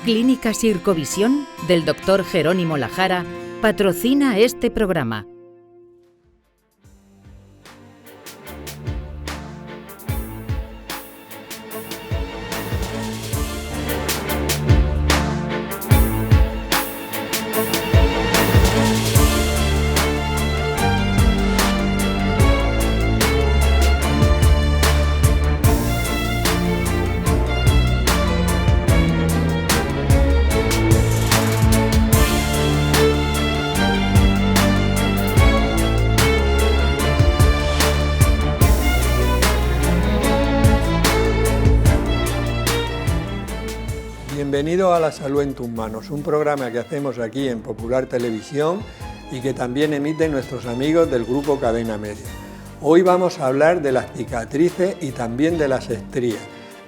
Clínica Sircovisión del Dr. Jerónimo Lajara patrocina este programa. Bienvenido a La Salud en tus manos, un programa que hacemos aquí en Popular Televisión y que también emiten nuestros amigos del grupo Cadena Media. Hoy vamos a hablar de las cicatrices y también de las estrías.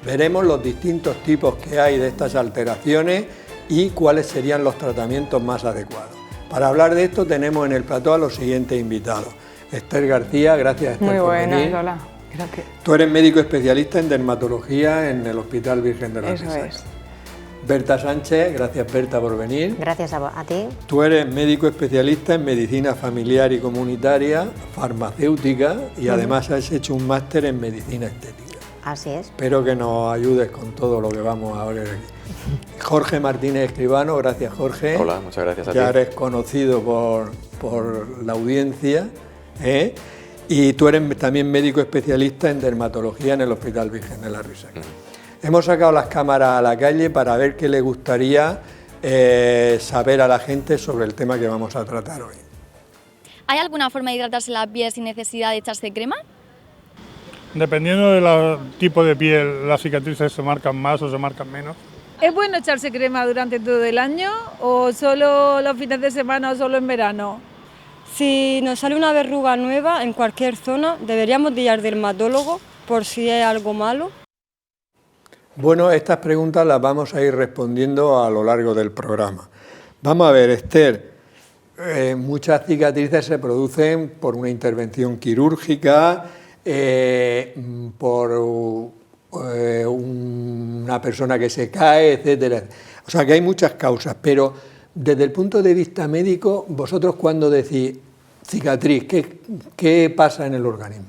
Veremos los distintos tipos que hay de estas alteraciones y cuáles serían los tratamientos más adecuados. Para hablar de esto tenemos en el plató a los siguientes invitados. Esther García, gracias Esther. Muy buenas, por venir. hola. Gracias. Tú eres médico especialista en dermatología en el Hospital Virgen de la Eso Risas. es. Berta Sánchez, gracias Berta por venir. Gracias a ti. Tú eres médico especialista en medicina familiar y comunitaria, farmacéutica y además has hecho un máster en medicina estética. Así es. Espero que nos ayudes con todo lo que vamos a ver aquí. Jorge Martínez Escribano, gracias Jorge. Hola, muchas gracias a ti. Ya eres conocido por la audiencia, ¿eh? Y tú eres también médico especialista en dermatología en el Hospital Virgen de la Risas. Hemos sacado las cámaras a la calle para ver qué le gustaría saber a la gente sobre el tema que vamos a tratar hoy. ¿Hay alguna forma de hidratarse la piel sin necesidad de echarse crema? Dependiendo del tipo de piel, las cicatrices se marcan más o se marcan menos. ¿Es bueno echarse crema durante todo el año o solo los fines de semana o solo en verano? Si nos sale una verruga nueva en cualquier zona, deberíamos de ir al dermatólogo por si hay algo malo. Bueno, estas preguntas las vamos a ir respondiendo a lo largo del programa. Vamos a ver, Esther, muchas cicatrices se producen por una intervención quirúrgica, por una persona que se cae, etcétera. O sea que hay muchas causas, pero desde el punto de vista médico, vosotros cuando decís cicatriz, ¿qué pasa en el organismo?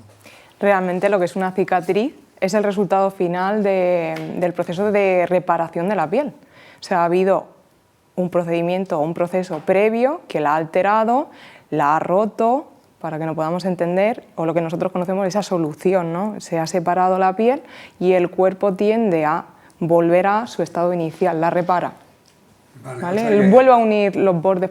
Realmente lo que es una cicatriz es el resultado final del proceso de reparación de la piel. O sea, ha habido un procedimiento o un proceso previo que la ha alterado, la ha roto, para que nos podamos entender, o lo que nosotros conocemos esa solución, ¿no? Se ha separado la piel y el cuerpo tiende a volver a su estado inicial, la repara. ¿Vale? O sea Vuelve a unir los bordes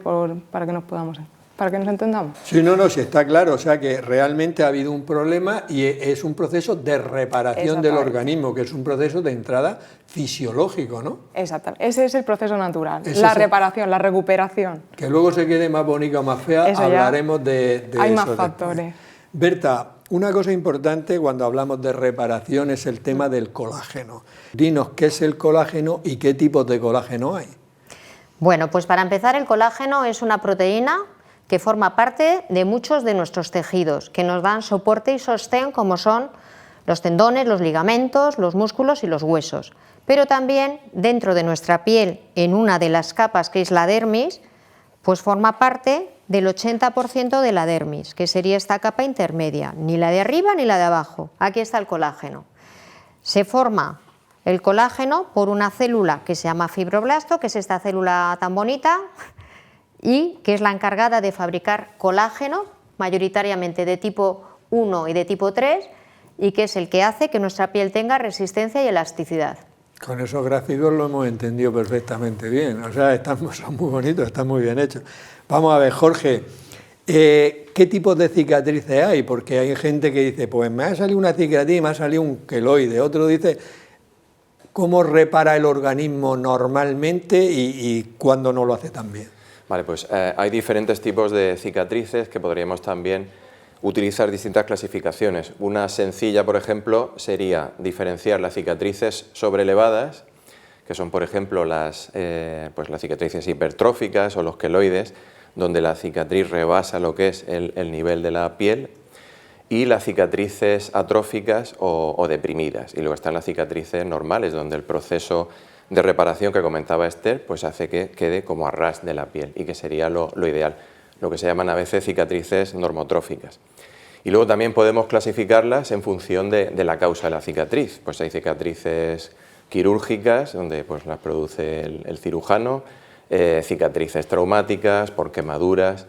para que nos entendamos. Sí, sí está claro, o sea que realmente ha habido un problema y es un proceso de reparación del organismo, que es un proceso de entrada fisiológico, ¿no? Exactamente, ese es el proceso natural, la reparación, la recuperación. Que luego se quede más bonita o más fea, eso hablaremos de hay eso más factores. Después. Berta, una cosa importante cuando hablamos de reparación es el tema del colágeno. Dinos qué es el colágeno y qué tipos de colágeno hay. Bueno, pues para empezar, el colágeno es una proteína que forma parte de muchos de nuestros tejidos, que nos dan soporte y sostén como son los tendones, los ligamentos, los músculos y los huesos. Pero también dentro de nuestra piel, en una de las capas que es la dermis, pues forma parte del 80% de la dermis, que sería esta capa intermedia, ni la de arriba ni la de abajo. Aquí está el colágeno. Se forma el colágeno por una célula que se llama fibroblasto, que es esta célula tan bonita, y que es la encargada de fabricar colágeno, mayoritariamente de tipo 1 y de tipo 3, y que es el que hace que nuestra piel tenga resistencia y elasticidad. Con esos gráficos lo hemos entendido perfectamente bien, o sea, son muy bonitos, están muy bien hechos. Vamos a ver, Jorge, ¿qué tipos de cicatrices hay? Porque hay gente que dice, pues me ha salido una cicatriz, me ha salido un queloide, otro dice, ¿cómo repara el organismo normalmente y cuándo no lo hace tan bien? Vale, pues hay diferentes tipos de cicatrices que podríamos también utilizar distintas clasificaciones. Una sencilla, por ejemplo, sería diferenciar las cicatrices sobrelevadas, que son, por ejemplo, las cicatrices hipertróficas o los queloides, donde la cicatriz rebasa lo que es el nivel de la piel, y las cicatrices atróficas o deprimidas. Y luego están las cicatrices normales, donde el proceso de reparación que comentaba Esther, pues hace que quede como a ras de la piel y que sería lo ideal, lo que se llaman a veces cicatrices normotróficas. Y luego también podemos clasificarlas en función de la causa de la cicatriz. Pues hay cicatrices quirúrgicas, donde pues las produce el cirujano, cicatrices traumáticas, por quemaduras,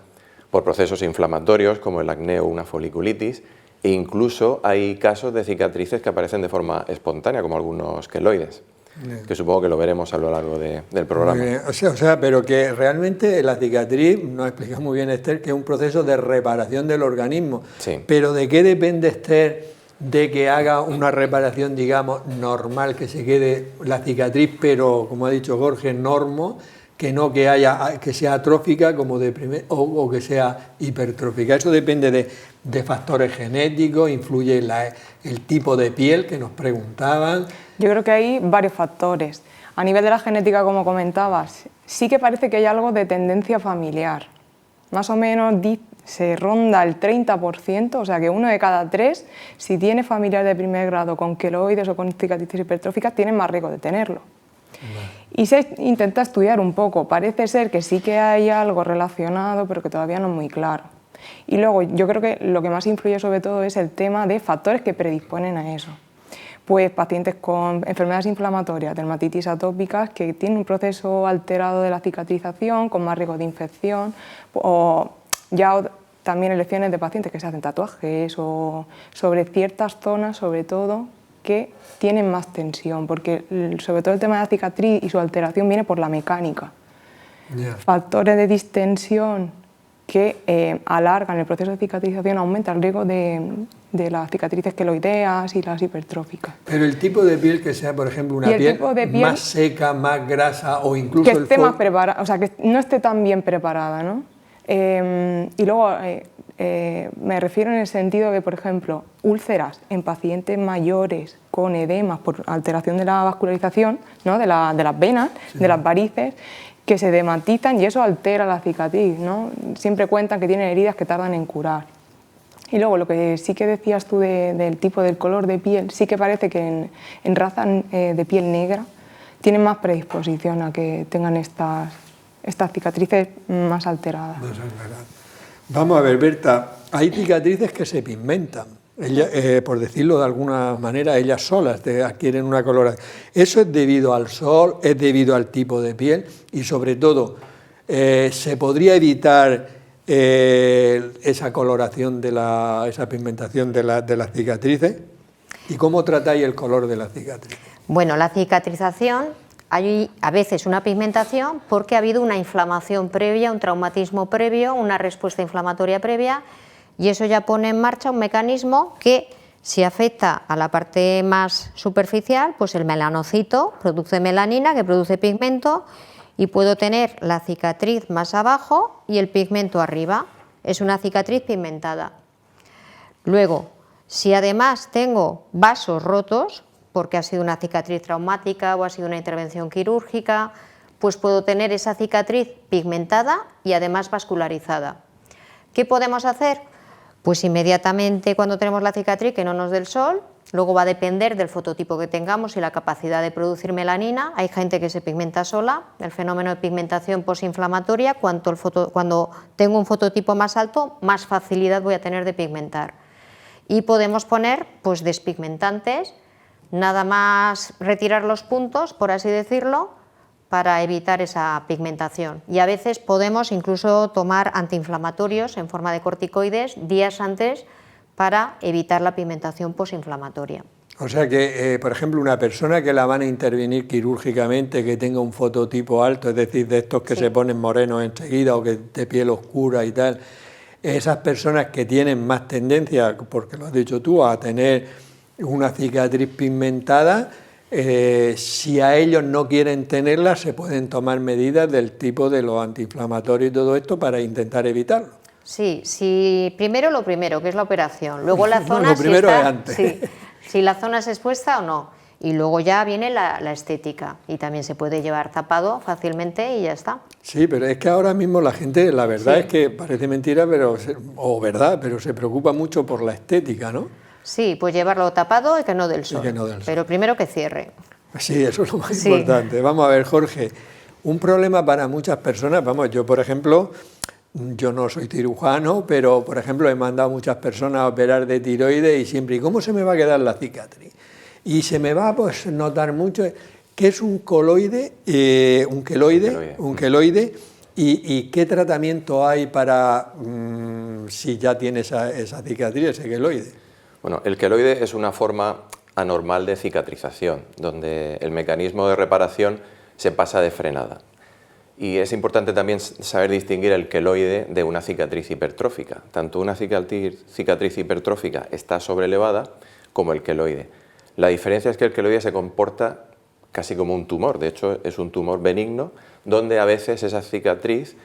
por procesos inflamatorios como el acné o una foliculitis, e incluso hay casos de cicatrices que aparecen de forma espontánea, como algunos queloides, que supongo que lo veremos a lo largo del programa. O sea, pero que realmente la cicatriz, nos explica muy bien Esther, que es un proceso de reparación del organismo. Sí. Pero ¿de qué depende, Esther, de que haga una reparación, digamos, normal, que se quede la cicatriz, pero, como ha dicho Jorge, normo, que no que sea atrófica como o que sea hipertrófica? Eso depende de factores genéticos, influye el tipo de piel que nos preguntaban. Yo creo que hay varios factores. A nivel de la genética, como comentabas, sí que parece que hay algo de tendencia familiar. Más o menos se ronda el 30%, o sea que 1 de cada 3, si tiene familiar de primer grado con queloides o con cicatrices hipertróficas, tienen más riesgo de tenerlo. Y se intenta estudiar un poco, parece ser que sí que hay algo relacionado, pero que todavía no es muy claro. Y luego yo creo que lo que más influye sobre todo es el tema de factores que predisponen a eso. Pues pacientes con enfermedades inflamatorias, dermatitis atópicas, que tienen un proceso alterado de la cicatrización, con más riesgo de infección, o ya también elecciones de pacientes que se hacen tatuajes o sobre ciertas zonas, sobre todo, que tienen más tensión, porque sobre todo el tema de la cicatriz y su alteración viene por la mecánica. Yeah. Factores de distensión que alargan el proceso de cicatrización, aumenta el riesgo de las cicatrices queloideas y las hipertróficas. Pero el tipo de piel que sea, por ejemplo, una piel más seca, más grasa o incluso que esté más preparada, o sea, que no esté tan bien preparada, ¿no? Y luego me refiero en el sentido de, por ejemplo, úlceras en pacientes mayores con edemas por alteración de la vascularización, ¿no? de las venas, sí, de las varices, que se dematizan y eso altera la cicatriz, ¿no? Siempre cuentan que tienen heridas que tardan en curar. Y luego lo que sí que decías tú del tipo del color de piel, sí que parece que en razas de piel negra tienen más predisposición a que tengan estas cicatrices más alteradas. Vamos a ver, Berta, hay cicatrices que se pigmentan, por decirlo de alguna manera, ellas solas adquieren una coloración. ¿Eso es debido al sol, es debido al tipo de piel? Y sobre todo, ¿se podría evitar esa coloración, esa pigmentación de las cicatrices? ¿Y cómo tratáis el color de las cicatrices? Bueno, la cicatrización, hay a veces una pigmentación porque ha habido una inflamación previa, un traumatismo previo, una respuesta inflamatoria previa, y eso ya pone en marcha un mecanismo que, si afecta a la parte más superficial, pues el melanocito produce melanina, que produce pigmento, y puedo tener la cicatriz más abajo y el pigmento arriba. Es una cicatriz pigmentada. Luego, si además tengo vasos rotos, porque ha sido una cicatriz traumática o ha sido una intervención quirúrgica, pues puedo tener esa cicatriz pigmentada y además vascularizada. ¿Qué podemos hacer? Pues inmediatamente cuando tenemos la cicatriz que no nos dé el sol, luego va a depender del fototipo que tengamos y la capacidad de producir melanina. Hay gente que se pigmenta sola, el fenómeno de pigmentación posinflamatoria, cuando tengo un fototipo más alto, más facilidad voy a tener de pigmentar. Y podemos poner pues despigmentantes, nada más retirar los puntos, por así decirlo, para evitar esa pigmentación. Y a veces podemos incluso tomar antiinflamatorios en forma de corticoides días antes para evitar la pigmentación posinflamatoria. O sea que, por ejemplo, una persona que la van a intervenir quirúrgicamente, que tenga un fototipo alto, es decir, de estos que se ponen morenos enseguida o que de piel oscura y tal, esas personas que tienen más tendencia, porque lo has dicho tú, a tener una cicatriz pigmentada, si a ellos no quieren tenerla, se pueden tomar medidas del tipo de los antiinflamatorios y todo esto para intentar evitarlo. Sí, primero lo primero, que es la operación, luego la zona, lo primero es antes. Si la zona es expuesta o no, y luego ya viene la estética, y también se puede llevar tapado fácilmente y ya está. Sí, pero es que ahora mismo la gente, la verdad es que parece mentira, pero se preocupa mucho por la estética, ¿no? Sí, pues llevarlo tapado y que no del sol, que no del sol. Pero primero que cierre. Sí, eso es lo más importante. Vamos a ver, Jorge, un problema para muchas personas, vamos, yo por ejemplo, yo no soy cirujano, pero por ejemplo he mandado a muchas personas a operar de tiroides y siempre, ¿y cómo se me va a quedar la cicatriz? Y se me va a pues, notar mucho, ¿qué es un queloide? Un queloide. ¿Y qué tratamiento hay para si ya tiene esa cicatriz, ese queloide? Bueno, el queloide es una forma anormal de cicatrización, donde el mecanismo de reparación se pasa de frenada. Y es importante también saber distinguir el queloide de una cicatriz hipertrófica. Tanto una cicatriz hipertrófica está sobrelevada como el queloide. La diferencia es que el queloide se comporta casi como un tumor, de hecho es un tumor benigno, donde a veces esa cicatriz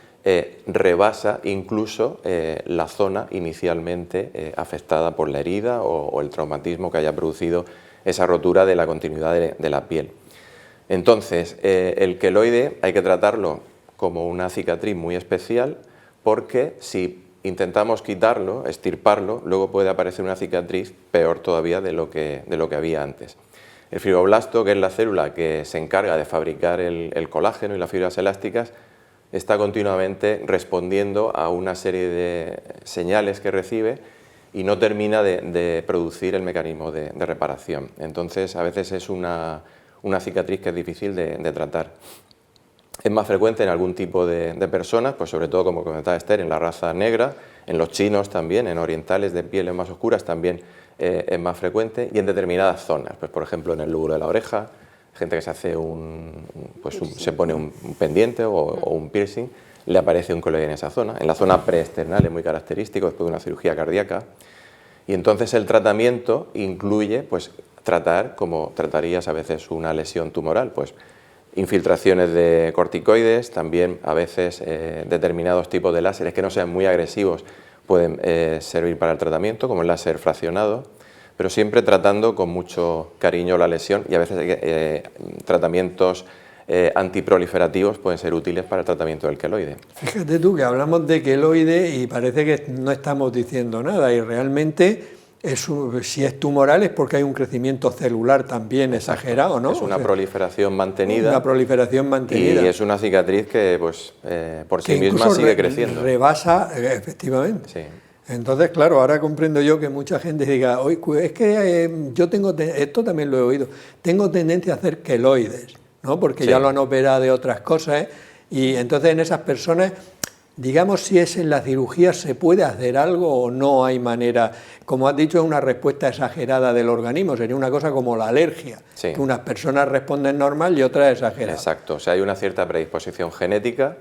rebasa incluso la zona inicialmente afectada por la herida o el traumatismo que haya producido esa rotura de la continuidad de la piel. Entonces, el queloide hay que tratarlo como una cicatriz muy especial porque si intentamos quitarlo, extirparlo, luego puede aparecer una cicatriz peor todavía de lo que había antes. El fibroblasto, que es la célula que se encarga de fabricar el colágeno y las fibras elásticas, está continuamente respondiendo a una serie de señales que recibe y no termina de producir el mecanismo de reparación. Entonces, a veces es una cicatriz que es difícil de tratar. Es más frecuente en algún tipo de personas, pues sobre todo, como comentaba Esther, en la raza negra, en los chinos también, en orientales de pieles más oscuras también es más frecuente, y en determinadas zonas, pues por ejemplo en el lóbulo de la oreja, gente que se hace se pone un pendiente o un piercing, le aparece un queloide en esa zona. En la zona preesternal es muy característico después de una cirugía cardíaca, y entonces el tratamiento incluye pues tratar como tratarías a veces una lesión tumoral, pues infiltraciones de corticoides, también a veces determinados tipos de láseres que no sean muy agresivos pueden servir para el tratamiento, como el láser fraccionado, pero siempre tratando con mucho cariño la lesión, y a veces tratamientos antiproliferativos pueden ser útiles para el tratamiento del queloide. Fíjate tú que hablamos de queloide y parece que no estamos diciendo nada, y realmente si es tumoral es porque hay un crecimiento celular también exagerado, ¿no? Es una proliferación mantenida. Una proliferación mantenida. Y es una cicatriz que pues, por sí misma sigue creciendo. Rebasa, efectivamente. Sí. Entonces, claro, ahora comprendo yo que mucha gente diga, oye, es que yo tengo, esto también lo he oído, tengo tendencia a hacer queloides, ¿no? Porque ya lo han operado de otras cosas, y entonces en esas personas, digamos, si es en la cirugía, ¿se puede hacer algo o no hay manera? Como has dicho, es una respuesta exagerada del organismo, sería una cosa como la alergia, que unas personas responden normal y otras exageradas. Exacto, o sea, hay una cierta predisposición genética,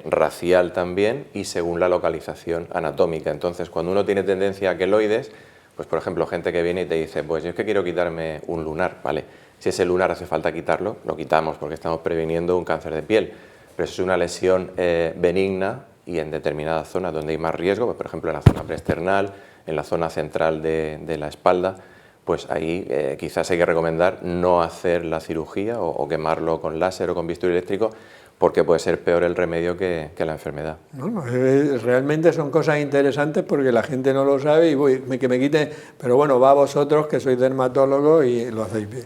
racial también, y según la localización anatómica. Entonces, cuando uno tiene tendencia a queloides, pues por ejemplo, gente que viene y te dice, pues yo es que quiero quitarme un lunar, ¿vale? Si ese lunar hace falta quitarlo, lo quitamos porque estamos previniendo un cáncer de piel. Pero si es una lesión benigna y en determinadas zonas donde hay más riesgo, pues por ejemplo en la zona preesternal, en la zona central de la espalda, pues ahí quizás hay que recomendar no hacer la cirugía o quemarlo con láser o con bisturí eléctrico, porque puede ser peor el remedio que la enfermedad. No, realmente son cosas interesantes porque la gente no lo sabe y que me quiten, pero bueno, va a vosotros que sois dermatólogos y lo hacéis bien.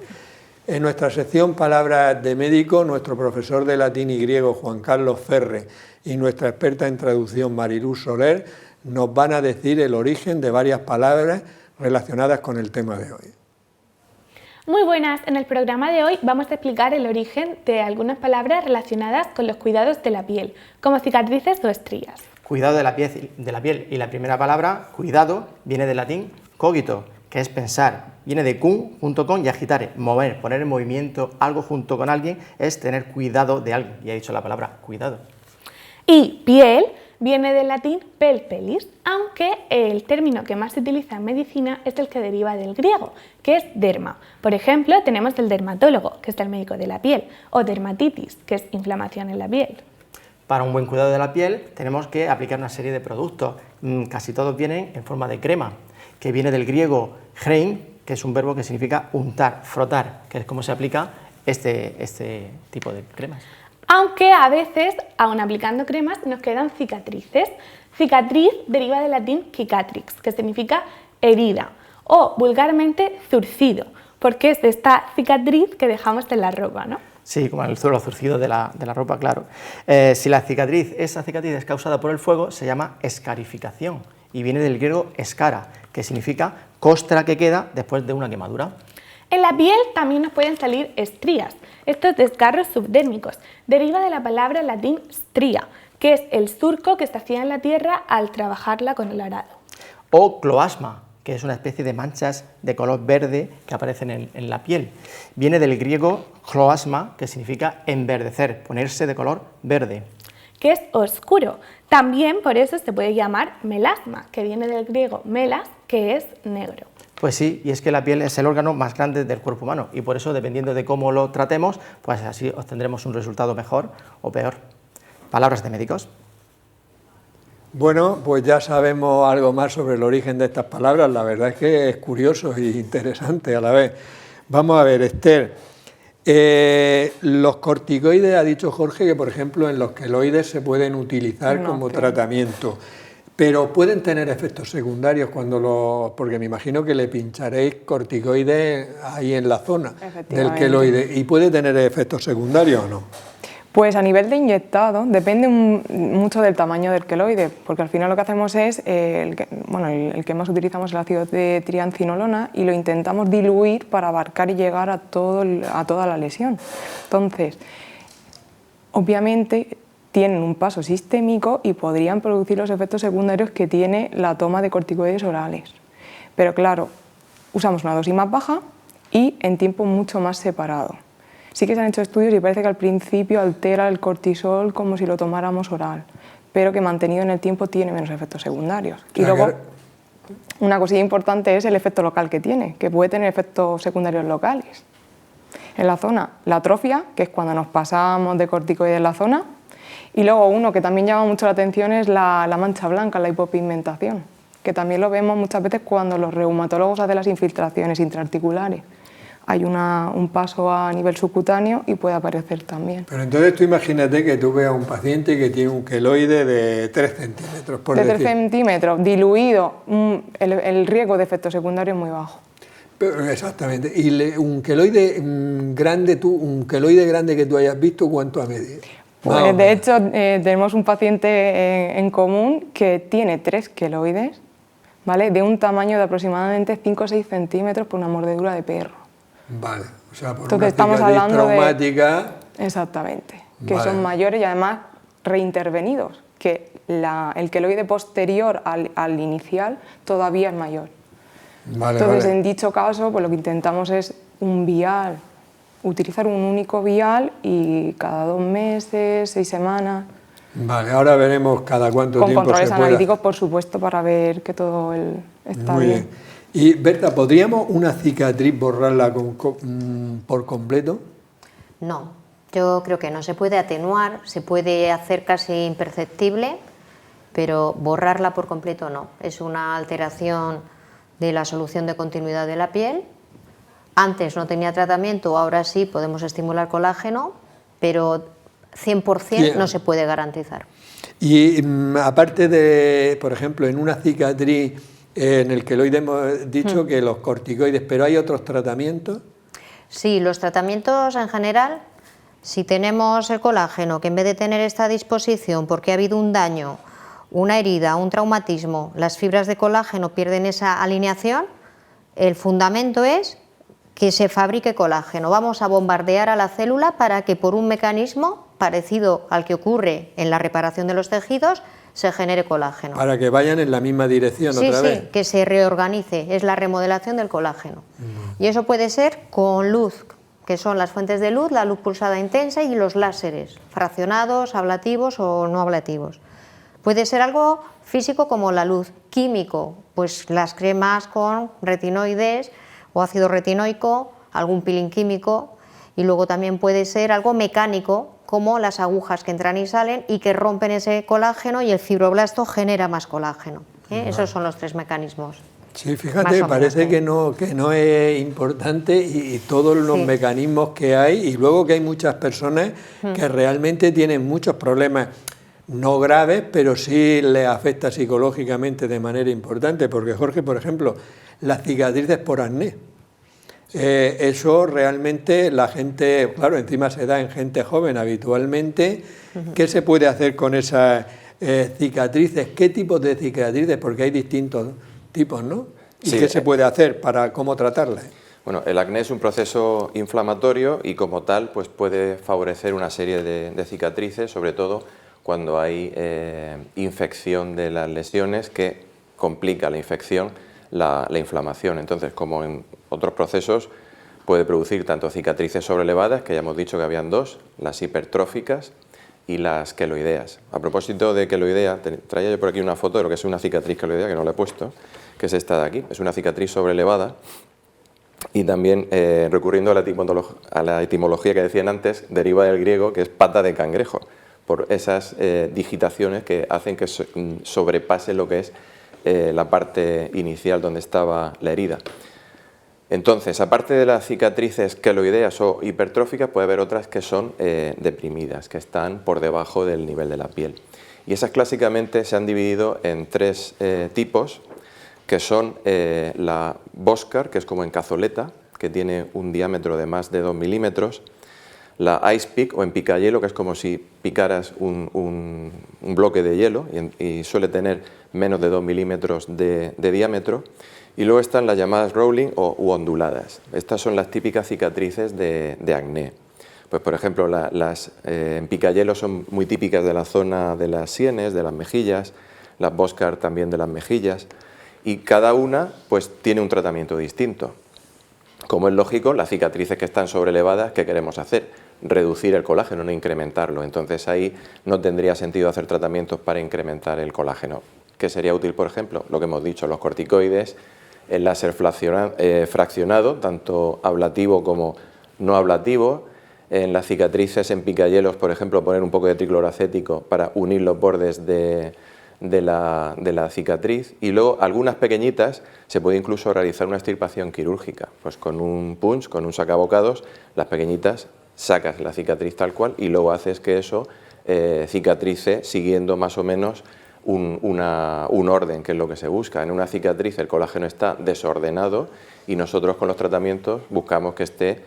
En nuestra sección Palabras de Médico, nuestro profesor de latín y griego Juan Carlos Ferre y nuestra experta en traducción Mariluz Soler nos van a decir el origen de varias palabras relacionadas con el tema de hoy. Muy buenas, en el programa de hoy vamos a explicar el origen de algunas palabras relacionadas con los cuidados de la piel, como cicatrices o estrías. Cuidado de la piel, y la primera palabra, cuidado, viene del latín cogito, que es pensar, viene de cum, junto con, y agitare, mover, poner en movimiento algo junto con alguien, es tener cuidado de alguien, y ha dicho la palabra cuidado. Y piel viene del latín pel pelis, aunque el término que más se utiliza en medicina es el que deriva del griego, que es derma. Por ejemplo, tenemos el dermatólogo, que es el médico de la piel, o dermatitis, que es inflamación en la piel. Para un buen cuidado de la piel tenemos que aplicar una serie de productos, casi todos vienen en forma de crema, que viene del griego chrein, que es un verbo que significa untar, frotar, que es como se aplica este tipo de cremas. Aunque a veces, aun aplicando cremas, nos quedan cicatrices. Cicatriz deriva del latín cicatrix, que significa herida, o vulgarmente zurcido. porque es esta cicatriz que dejamos en la ropa, ¿no? Sí, como el suelo zurcido de la ropa, claro. Si esa cicatriz es causada por el fuego, se llama escarificación y viene del griego escara, que significa costra que queda después de una quemadura. En la piel también nos pueden salir estrías. Estos desgarros subdérmicos deriva de la palabra latín stria, que es el surco que se hacía en la tierra al trabajarla con el arado. O cloasma, que es una especie de manchas de color verde que aparecen en la piel. Viene del griego cloasma, que significa enverdecer, ponerse de color verde. Que es oscuro. También por eso se puede llamar melasma, que viene del griego melas, que es negro. Pues sí, y es que la piel es el órgano más grande del cuerpo humano y por eso, dependiendo de cómo lo tratemos, pues así obtendremos un resultado mejor o peor. Palabras de médicos. Bueno, pues ya sabemos algo más sobre el origen de estas palabras. La verdad es que es curioso e interesante a la vez. Vamos a ver, Esther. Los corticoides, ha dicho Jorge, que por ejemplo en los queloides se pueden utilizar como tratamiento. Pero pueden tener efectos secundarios porque me imagino que le pincharéis corticoides ahí en la zona del queloide. ¿Y puede tener efectos secundarios o no? Pues a nivel de inyectado depende mucho del tamaño del queloide, porque al final lo que hacemos es, el que más utilizamos es el ácido de triancinolona y lo intentamos diluir para abarcar y llegar a toda la lesión. Entonces, obviamente tienen un paso sistémico y podrían producir los efectos secundarios que tiene la toma de corticoides orales. Pero claro, usamos una dosis más baja y en tiempo mucho más separado. Sí que se han hecho estudios y parece que al principio altera el cortisol como si lo tomáramos oral, pero que mantenido en el tiempo tiene menos efectos secundarios. Y luego, una cosilla importante es el efecto local que tiene, que puede tener efectos secundarios locales. En la zona, la atrofia, que es cuando nos pasamos de corticoides en la zona, y luego uno que también llama mucho la atención es la mancha blanca, la hipopigmentación, que también lo vemos muchas veces cuando los reumatólogos hacen las infiltraciones intraarticulares. Hay un paso a nivel subcutáneo y puede aparecer también. Pero entonces tú imagínate que tú veas a un paciente que tiene un queloide de 3 centímetros, por decir. 3 centímetros, diluido, el riesgo de efecto secundario es muy bajo. Pero exactamente. ¿Y un queloide grande que tú hayas visto, cuánto ha medido? Pues de hecho tenemos un paciente en común que tiene 3 queloides, ¿vale? De un tamaño de aproximadamente 5 o 6 centímetros por una mordedura de perro. Vale, o sea, por entonces una cicatriz traumática. Exactamente, que son mayores y además reintervenidos, que el queloide posterior al inicial todavía es mayor. Entonces, en dicho caso, pues lo que intentamos es un vial, utilizar un único vial y cada 2 meses, 6 semanas. Vale, ahora veremos cada cuánto tiempo se pueda. Con controles analíticos, por supuesto, para ver que todo está muy bien. Y Berta, ¿podríamos una cicatriz borrarla por completo? No, yo creo que no. Se puede atenuar, se puede hacer casi imperceptible, pero borrarla por completo no. Es una alteración de la solución de continuidad de la piel. Antes no tenía tratamiento, ahora sí podemos estimular colágeno, pero 100% no se puede garantizar. Y aparte de, por ejemplo, en una cicatriz en el queloide hemos dicho que los corticoides, ¿pero hay otros tratamientos? Sí, los tratamientos en general, si tenemos el colágeno, que en vez de tener esta disposición porque ha habido un daño, una herida, un traumatismo, las fibras de colágeno pierden esa alineación, el fundamento es que se fabrique colágeno. Vamos a bombardear a la célula para que por un mecanismo parecido al que ocurre en la reparación de los tejidos, se genere colágeno. Para que vayan en la misma dirección otra vez. Sí, que se reorganice, es la remodelación del colágeno. Y eso puede ser con luz, que son las fuentes de luz, la luz pulsada intensa y los láseres, fraccionados, ablativos o no ablativos. Puede ser algo físico como la luz, químico, pues las cremas con retinoides o ácido retinoico, algún peeling químico, y luego también puede ser algo mecánico, como las agujas que entran y salen y que rompen ese colágeno y el fibroblasto genera más colágeno. Esos son los 3 mecanismos. Sí, fíjate, parece que no es importante y todos los mecanismos que hay, y luego que hay muchas personas que realmente tienen muchos problemas, no graves, pero sí les afecta psicológicamente de manera importante, porque Jorge, por ejemplo, las cicatrices por acné. Eso realmente la gente, claro, encima se da en gente joven habitualmente. ¿Qué se puede hacer con esas cicatrices? ¿Qué tipos de cicatrices? Porque hay distintos tipos, ¿no? ¿Y qué se puede hacer para cómo tratarlas? Bueno, el acné es un proceso inflamatorio y como tal pues puede favorecer una serie de cicatrices, sobre todo cuando hay infección de las lesiones que complica la infección la inflamación. Entonces, como en otros procesos, puede producir tanto cicatrices sobrelevadas, que ya hemos dicho que habían dos, las hipertróficas y las queloideas. A propósito de queloidea, traía yo por aquí una foto de lo que es una cicatriz queloidea, que no la he puesto, que es esta de aquí. Es una cicatriz sobrelevada y también, recurriendo a la etimología que decían antes, deriva del griego, que es pata de cangrejo, por esas digitaciones que hacen que sobrepase lo que es la parte inicial donde estaba la herida. Entonces, aparte de las cicatrices queloideas o hipertróficas, puede haber otras que son deprimidas, que están por debajo del nivel de la piel. Y esas clásicamente se han dividido en tres tipos, que son la Boscar, que es como en cazoleta, que tiene un diámetro de más de 2 milímetros, la Ice Pick o en picayelo, que es como si picaras un bloque de hielo y suele tener menos de 2 milímetros de diámetro. Y luego están las llamadas rolling u onduladas. Estas son las típicas cicatrices de acné. Pues por ejemplo, las en picayelo son muy típicas de la zona de las sienes, de las mejillas, las Boscar también de las mejillas, y cada una pues tiene un tratamiento distinto. Como es lógico, las cicatrices que están sobrelevadas, ¿qué queremos hacer? Reducir el colágeno, no incrementarlo. Entonces ahí no tendría sentido hacer tratamientos para incrementar el colágeno. ¿Qué sería útil, por ejemplo? Lo que hemos dicho, los corticoides, el láser fraccionado, tanto ablativo como no ablativo. En las cicatrices en picayelos, por ejemplo, poner un poco de tricloracético para unir los bordes de la cicatriz. Y luego, algunas pequeñitas, se puede incluso realizar una extirpación quirúrgica. Pues con un punch, con un sacabocados, las pequeñitas sacas la cicatriz tal cual y luego haces que eso cicatrice siguiendo más o menos un orden, que es lo que se busca. En una cicatriz el colágeno está desordenado y nosotros con los tratamientos buscamos que esté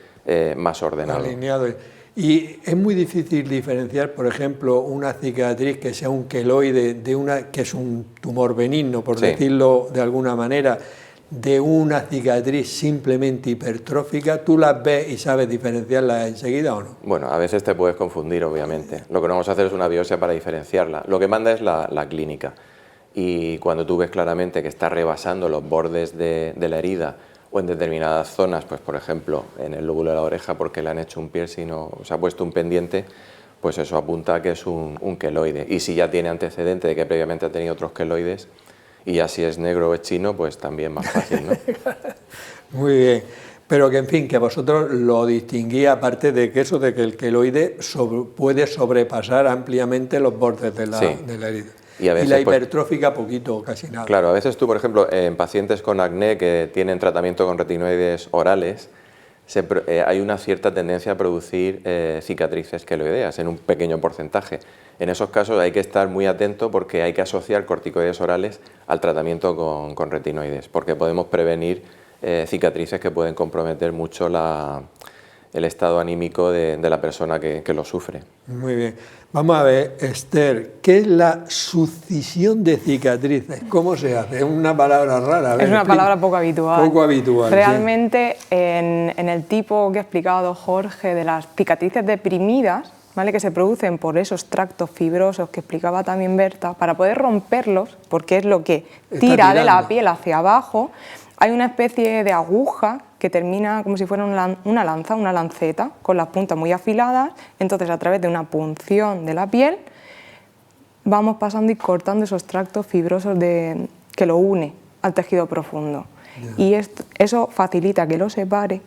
más ordenado. Alineado. Y es muy difícil diferenciar, por ejemplo, una cicatriz que sea un queloide de una que es un tumor benigno, por decirlo de alguna manera, de una cicatriz simplemente hipertrófica. ¿Tú las ves y sabes diferenciarlas enseguida o no? Bueno, a veces te puedes confundir, obviamente. Lo que no vamos a hacer es una biopsia para diferenciarla. Lo que manda es la clínica. Y cuando tú ves claramente que está rebasando los bordes de la herida o en determinadas zonas, pues por ejemplo en el lóbulo de la oreja porque le han hecho un piercing o se ha puesto un pendiente, pues eso apunta a que es un queloide. Y si ya tiene antecedente de que previamente ha tenido otros queloides, y ya si es negro o es chino, pues también más fácil, ¿no? Muy bien. Pero que, en fin, que vosotros lo distinguís, aparte de que eso de que el queloide puede sobrepasar ampliamente los bordes de la herida. Y la hipertrófica poquito o casi nada. Claro, a veces tú, por ejemplo, en pacientes con acné que tienen tratamiento con retinoides orales, hay una cierta tendencia a producir cicatrices queloideas en un pequeño porcentaje. En esos casos hay que estar muy atento porque hay que asociar corticoides orales al tratamiento con retinoides, porque podemos prevenir cicatrices que pueden comprometer mucho el estado anímico de la persona que lo sufre. Muy bien. Vamos a ver, Esther, ¿qué es la sucisión de cicatrices? ¿Cómo se hace? Es una palabra rara. Es una palabra poco habitual. Poco habitual. Realmente, sí. En el tipo que ha explicado Jorge de las cicatrices deprimidas, ¿vale?, que se producen por esos tractos fibrosos que explicaba también Berta, para poder romperlos, porque es lo que tira de la piel hacia abajo, hay una especie de aguja que termina como si fuera una lanza, una lanceta, con las puntas muy afiladas. Entonces, a través de una punción de la piel, vamos pasando y cortando esos tractos fibrosos que lo une al tejido profundo. Y eso facilita que lo separe,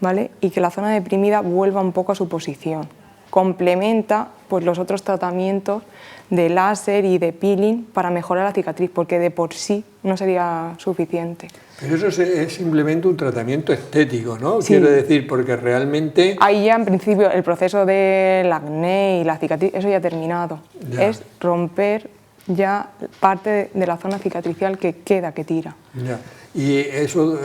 ¿vale?, y que la zona deprimida vuelva un poco a su posición. Complementa pues los otros tratamientos de láser y de peeling para mejorar la cicatriz, porque de por sí no sería suficiente. Pero eso es simplemente un tratamiento estético, ¿no? Sí. Quiero decir, porque realmente... Ahí ya en principio el proceso del acné y la cicatriz, eso ya ha terminado. Ya. Es romper ya parte de la zona cicatricial que queda, que tira. Ya. Y eso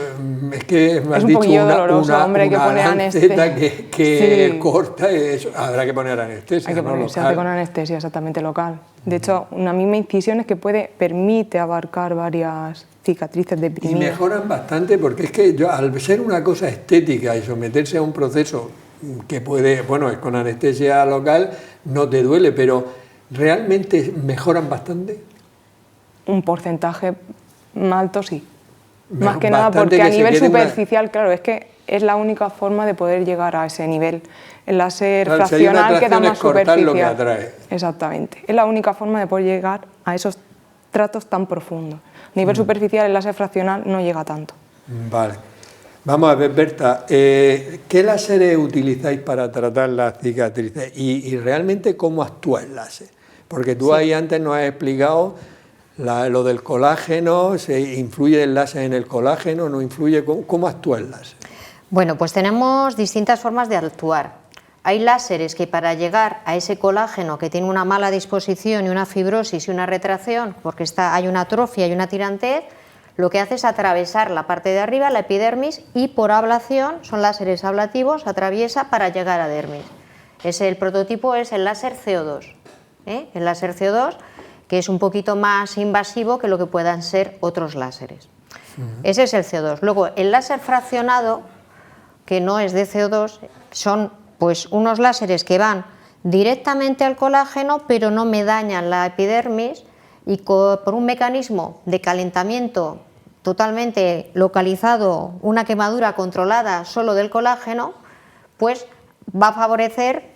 es que me has Es un dicho poquillo doloroso, hombre, hay que poner lanceta que Sí. corta, y eso, habrá que poner anestesia. Hay que ¿no? poner, se Local. hace con anestesia exactamente local. De hecho, una misma incisión es que permite abarcar varias cicatrices Y deprimidas. mejoran bastante porque es que al ser una cosa estética y someterse a un proceso que puede, bueno, es con anestesia local, no te duele, pero ¿realmente mejoran bastante? Un porcentaje alto sí. Más que nada Bastante porque a que se nivel quede una- superficial, claro, es que es la única forma de poder llegar a ese nivel. El láser Claro, si hay una fraccional queda atracción más es cortar lo que superficial. atrae. Exactamente. Es la única forma de poder llegar a esos tratos tan profundos. A nivel superficial el láser fraccional no llega tanto. Vale. Vamos a ver, Berta, ¿qué láseres utilizáis para tratar las cicatrices? Y realmente, ¿cómo actúa el láser? Porque tú ahí antes nos has explicado lo del colágeno, ¿se influye el láser en el colágeno? ¿No influye? ¿Cómo actúa el láser? Bueno, pues tenemos distintas formas de actuar. Hay láseres que para llegar a ese colágeno que tiene una mala disposición y una fibrosis y una retracción, porque hay una atrofia y una tirantez, lo que hace es atravesar la parte de arriba, la epidermis, y por ablación, son láseres ablativos, atraviesa para llegar a dermis. El prototipo es el láser CO2. El láser CO2, que es un poquito más invasivo que lo que puedan ser otros láseres. Ese es el CO2. Luego, el láser fraccionado, que no es de CO2, son pues unos láseres que van directamente al colágeno, pero no me dañan la epidermis, y por un mecanismo de calentamiento totalmente localizado, una quemadura controlada solo del colágeno, pues va a favorecer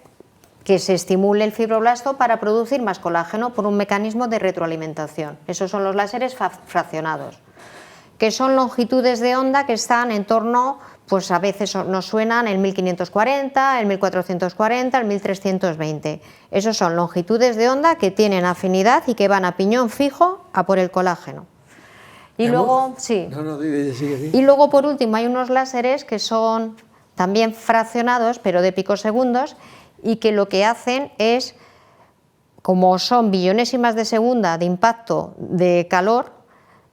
que se estimule el fibroblasto para producir más colágeno por un mecanismo de retroalimentación. Esos son los láseres fraccionados, que son longitudes de onda que están en torno, pues a veces nos suenan el 1540, el 1440, el 1320. Esos son longitudes de onda que tienen afinidad y que van a piñón fijo a por el colágeno. Y luego, sí. Y luego, por último, hay unos láseres que son también fraccionados, pero de picosegundos, y que lo que hacen es, como son billonésimas de segunda de impacto de calor,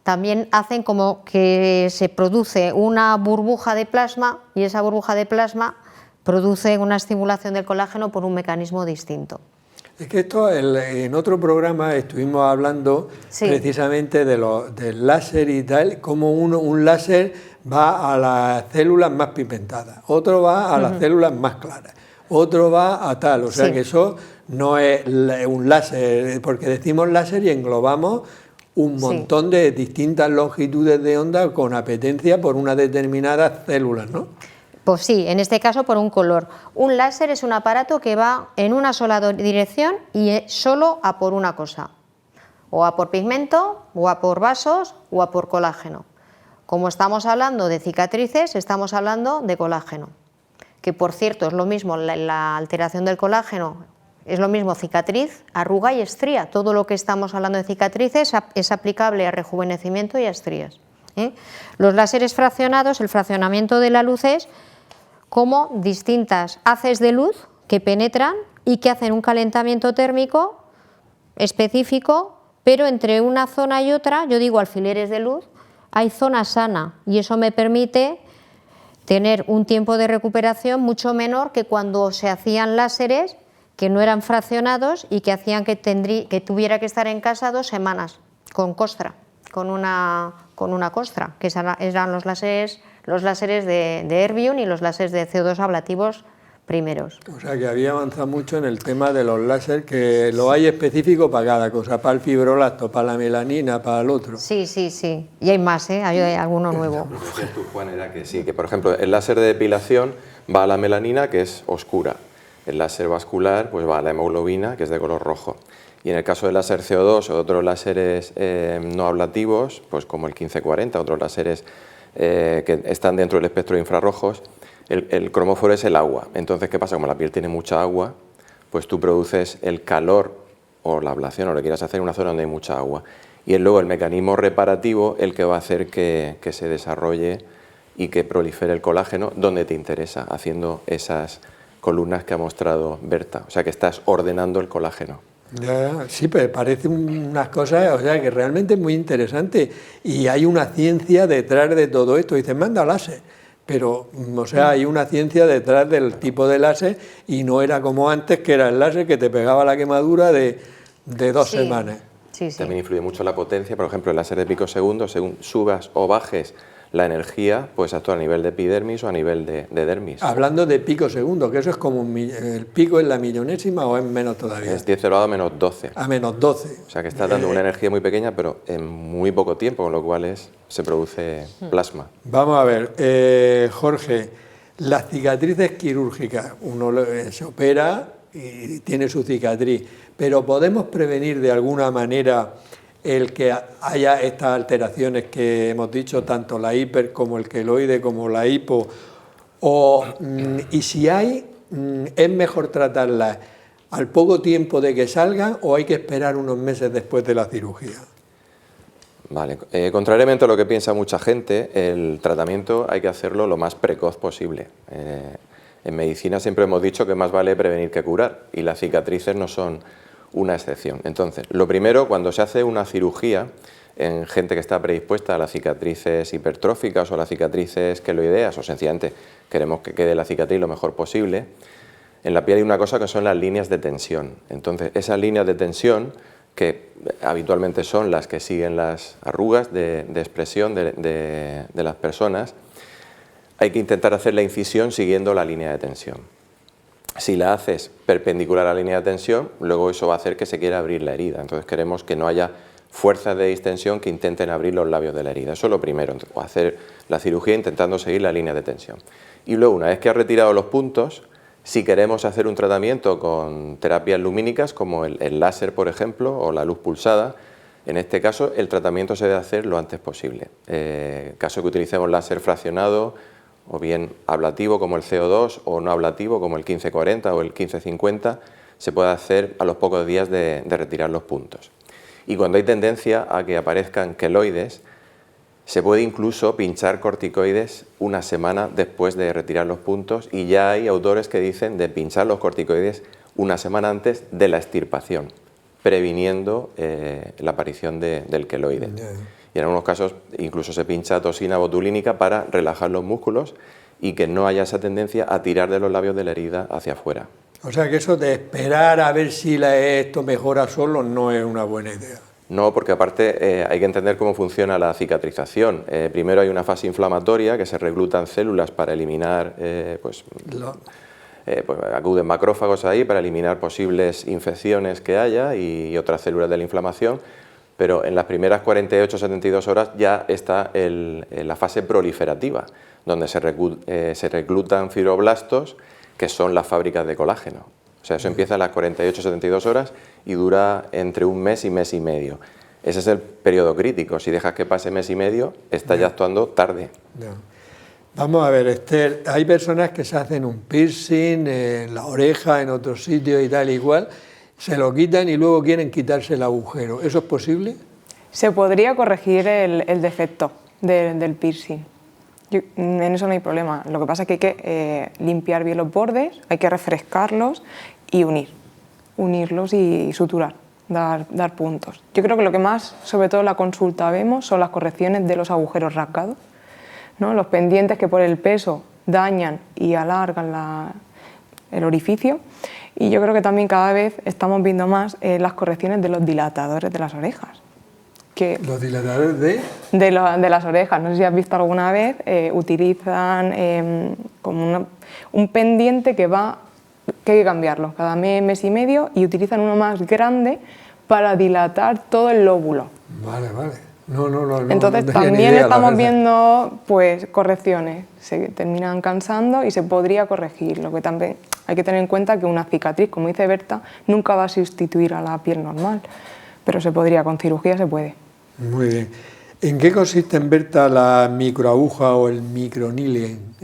también hacen como que se produce una burbuja de plasma, y esa burbuja de plasma produce una estimulación del colágeno por un mecanismo distinto. Es que esto, en otro programa estuvimos hablando precisamente del láser y tal, como un láser va a las células más pigmentadas, otro va a las células más claras, otro va a tal, o sea que eso no es un láser, porque decimos láser y englobamos un montón de distintas longitudes de onda con apetencia por una determinada célula, ¿no? Pues sí, en este caso por un color. Un láser es un aparato que va en una sola dirección y solo a por una cosa, o a por pigmento, o a por vasos, o a por colágeno. Como estamos hablando de cicatrices, estamos hablando de colágeno, que por cierto es lo mismo, la alteración del colágeno es lo mismo cicatriz, arruga y estría. Todo lo que estamos hablando de cicatrices es aplicable a rejuvenecimiento y a estrías. Los láseres fraccionados, el fraccionamiento de la luz es como distintas haces de luz que penetran y que hacen un calentamiento térmico específico, pero entre una zona y otra, yo digo alfileres de luz, hay zona sana, y eso me permite tener un tiempo de recuperación mucho menor que cuando se hacían láseres que no eran fraccionados y que hacían que tuviera que estar en casa 2 semanas con costra, con una costra, que eran los láseres de Erbium y los láseres de CO2 ablativos primeros. O sea que había avanzado mucho en el tema de los láser, que lo hay específico para cada cosa, para el fibroblasto, para la melanina, para el otro. Sí, sí, sí. Y hay más, hay alguno nuevo. Tú, Juan, era que sí, que por ejemplo el láser de depilación va a la melanina, que es oscura. El láser vascular pues va a la hemoglobina, que es de color rojo. Y en el caso del láser CO2 o otros láseres no ablativos, pues como el 1540, otros láseres que están dentro del espectro de infrarrojos, el cromóforo es el agua. Entonces, ¿qué pasa? Como la piel tiene mucha agua, pues tú produces el calor o la ablación, o lo que quieras hacer en una zona donde hay mucha agua. Y es luego el mecanismo reparativo el que va a hacer que se desarrolle y que prolifere el colágeno donde te interesa, haciendo esas columnas que ha mostrado Berta. O sea que estás ordenando el colágeno. Ya, sí, pues parece unas cosas, o sea, que realmente es muy interesante y hay una ciencia detrás de todo esto. Dicen, manda láser, pero, o sea, hay una ciencia detrás del tipo de láser y no era como antes, que era el láser que te pegaba la quemadura de 2 semanas. Sí, sí. También influye mucho la potencia, por ejemplo, el láser de picosegundo, según subas o bajes la energía, pues actúa a nivel de epidermis o a nivel de dermis. Hablando de picosegundo, que eso es como el pico es la millonésima o es menos todavía. Es 10 elevado a menos 12. A menos 12. O sea que está dando una energía muy pequeña, pero en muy poco tiempo, con lo cual se produce plasma. Vamos a ver, Jorge, las cicatrices quirúrgicas, uno se opera y tiene su cicatriz, pero ¿podemos prevenir de alguna manera el que haya estas alteraciones que hemos dicho, tanto la hiper como el queloide como la hipo? Y si hay, ¿es mejor tratarlas al poco tiempo de que salgan o hay que esperar unos meses después de la cirugía? Vale, contrariamente a lo que piensa mucha gente, el tratamiento hay que hacerlo lo más precoz posible. En medicina siempre hemos dicho que más vale prevenir que curar y las cicatrices no son una excepción. Entonces, lo primero, cuando se hace una cirugía en gente que está predispuesta a las cicatrices hipertróficas o a las cicatrices queloideas, o sencillamente queremos que quede la cicatriz lo mejor posible, en la piel hay una cosa que son las líneas de tensión. Entonces, esas líneas de tensión, que habitualmente son las que siguen las arrugas de expresión de las personas, hay que intentar hacer la incisión siguiendo la línea de tensión. Si la haces perpendicular a la línea de tensión, luego eso va a hacer que se quiera abrir la herida. Entonces queremos que no haya fuerzas de distensión que intenten abrir los labios de la herida. Eso es lo primero, hacer la cirugía intentando seguir la línea de tensión. Y luego, una vez que has retirado los puntos, si queremos hacer un tratamiento con terapias lumínicas, como el láser, por ejemplo, o la luz pulsada, en este caso el tratamiento se debe hacer lo antes posible. En caso que utilicemos láser fraccionado, o bien ablativo como el CO2 o no ablativo como el 1540 o el 1550, se puede hacer a los pocos días de retirar los puntos. Y cuando hay tendencia a que aparezcan queloides, se puede incluso pinchar corticoides una semana después de retirar los puntos y ya hay autores que dicen de pinchar los corticoides una semana antes de la extirpación, previniendo la aparición del queloide. Y en algunos casos incluso se pincha toxina botulínica para relajar los músculos y que no haya esa tendencia a tirar de los labios de la herida hacia afuera. O sea que eso de esperar a ver si esto mejora solo no es una buena idea. No, porque aparte hay que entender cómo funciona la cicatrización. Primero hay una fase inflamatoria que se reclutan células para eliminar, acuden macrófagos ahí para eliminar posibles infecciones que haya y otras células de la inflamación. Pero en las primeras 48-72 horas ya está la fase proliferativa, donde se reclutan fibroblastos, que son las fábricas de colágeno. O sea, eso empieza a las 48-72 horas y dura entre un mes y medio. Ese es el periodo crítico. Si dejas que pase mes y medio, está ya actuando tarde. Vamos a ver, Esther, hay personas que se hacen un piercing en la oreja, en otros sitios y tal igual, se lo quitan y luego quieren quitarse el agujero. ¿Eso es posible? Se podría corregir el defecto del piercing. En eso no hay problema. Lo que pasa es que hay que limpiar bien los bordes, hay que refrescarlos y unirlos y suturar, dar puntos. Yo creo que lo que más, sobre todo en la consulta, vemos son las correcciones de los agujeros rasgados, ¿no? Los pendientes que por el peso dañan y alargan el orificio. Y yo creo que también cada vez estamos viendo más las correcciones de los dilatadores de las orejas. ¿Los dilatadores de las orejas? No sé si has visto alguna vez, utilizan como un pendiente que hay que cambiarlo cada mes y medio y utilizan uno más grande para dilatar todo el lóbulo. Vale. No, entonces no también estamos viendo pues correcciones, se terminan cansando y se podría corregir. Lo que también hay que tener en cuenta que una cicatriz, como dice Berta, nunca va a sustituir a la piel normal, pero se podría, con cirugía se puede. Muy bien. ¿En qué consisten, Berta, la microaguja o el microneedling?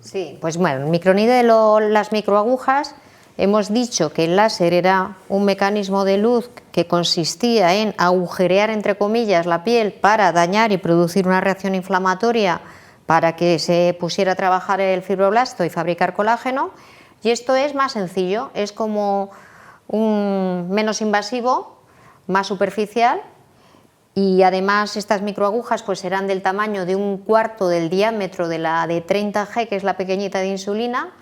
Sí, pues bueno, el microneedle, las microagujas, hemos dicho que el láser era un mecanismo de luz que consistía en agujerear, entre comillas, la piel para dañar y producir una reacción inflamatoria para que se pusiera a trabajar el fibroblasto y fabricar colágeno. Y esto es más sencillo, es como menos invasivo, más superficial, y además estas microagujas pues serán del tamaño de 1/4 del diámetro de la de 30G, que es la pequeñita de insulina,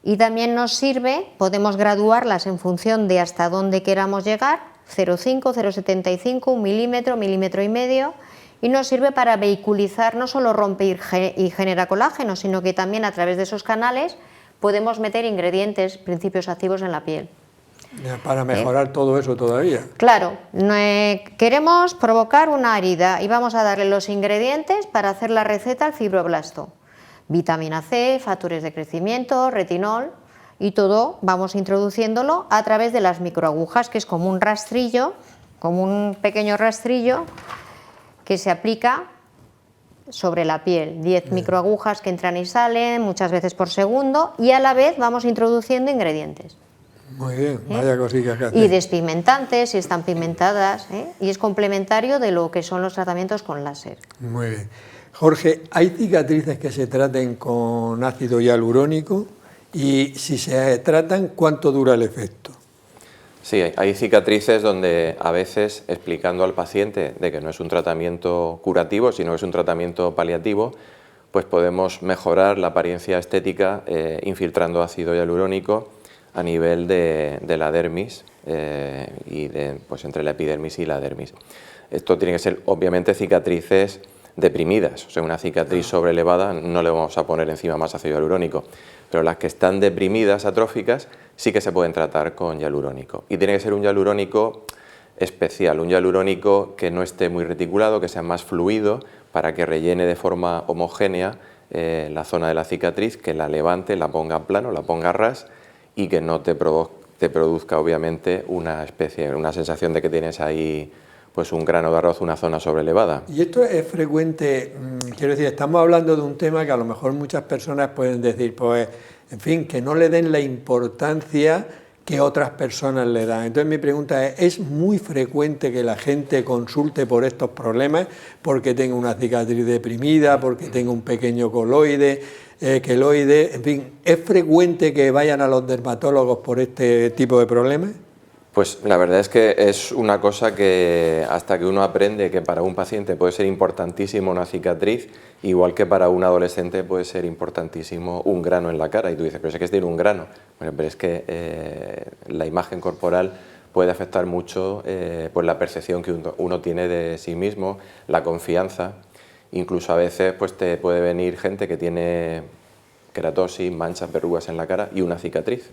y también nos sirve, podemos graduarlas en función de hasta dónde queramos llegar, 0,5, 0,75, 1 milímetro, milímetro y medio, y nos sirve para vehiculizar, no solo rompe y genera colágeno, sino que también a través de esos canales podemos meter ingredientes, principios activos en la piel. Para mejorar todo eso todavía. Claro, queremos provocar una herida y vamos a darle los ingredientes para hacer la receta al fibroblasto. Vitamina C, factores de crecimiento, retinol, y todo vamos introduciéndolo a través de las microagujas, que es como un rastrillo, como un pequeño rastrillo que se aplica sobre la piel. 10 microagujas que entran y salen muchas veces por segundo, y a la vez vamos introduciendo ingredientes. Muy bien, vaya cositas que hace. Y despigmentantes, si están pigmentadas, y es complementario de lo que son los tratamientos con láser. Muy bien. Jorge, ¿hay cicatrices que se traten con ácido hialurónico? Y si se tratan, ¿cuánto dura el efecto? Sí, hay cicatrices donde a veces, explicando al paciente de que no es un tratamiento curativo, sino que es un tratamiento paliativo, pues podemos mejorar la apariencia estética infiltrando ácido hialurónico a nivel de la dermis y pues entre la epidermis y la dermis. Esto tiene que ser obviamente cicatrices deprimidas, o sea, una cicatriz sobrelevada no le vamos a poner encima más ácido hialurónico, pero las que están deprimidas, atróficas, sí que se pueden tratar con hialurónico. Y tiene que ser un hialurónico especial, un hialurónico que no esté muy reticulado, que sea más fluido, para que rellene de forma homogénea la zona de la cicatriz, que la levante, la ponga plano, la ponga ras, y que no te produzca obviamente una sensación de que tienes ahí pues un grano de arroz, una zona sobrelevada. Y esto es frecuente, quiero decir, estamos hablando de un tema que a lo mejor muchas personas pueden decir, pues, en fin, que no le den la importancia que otras personas le dan. Entonces mi pregunta ¿es muy frecuente que la gente consulte por estos problemas, porque tenga una cicatriz deprimida, porque tenga un pequeño queloide, en fin, ¿es frecuente que vayan a los dermatólogos por este tipo de problemas? Pues la verdad es que es una cosa que hasta que uno aprende que para un paciente puede ser importantísimo una cicatriz, igual que para un adolescente puede ser importantísimo un grano en la cara. Y tú dices, pero es que tiene un grano. Bueno, pero es que la imagen corporal puede afectar mucho pues la percepción que uno tiene de sí mismo, la confianza. Incluso a veces pues te puede venir gente que tiene queratosis, manchas, verrugas en la cara y una cicatriz.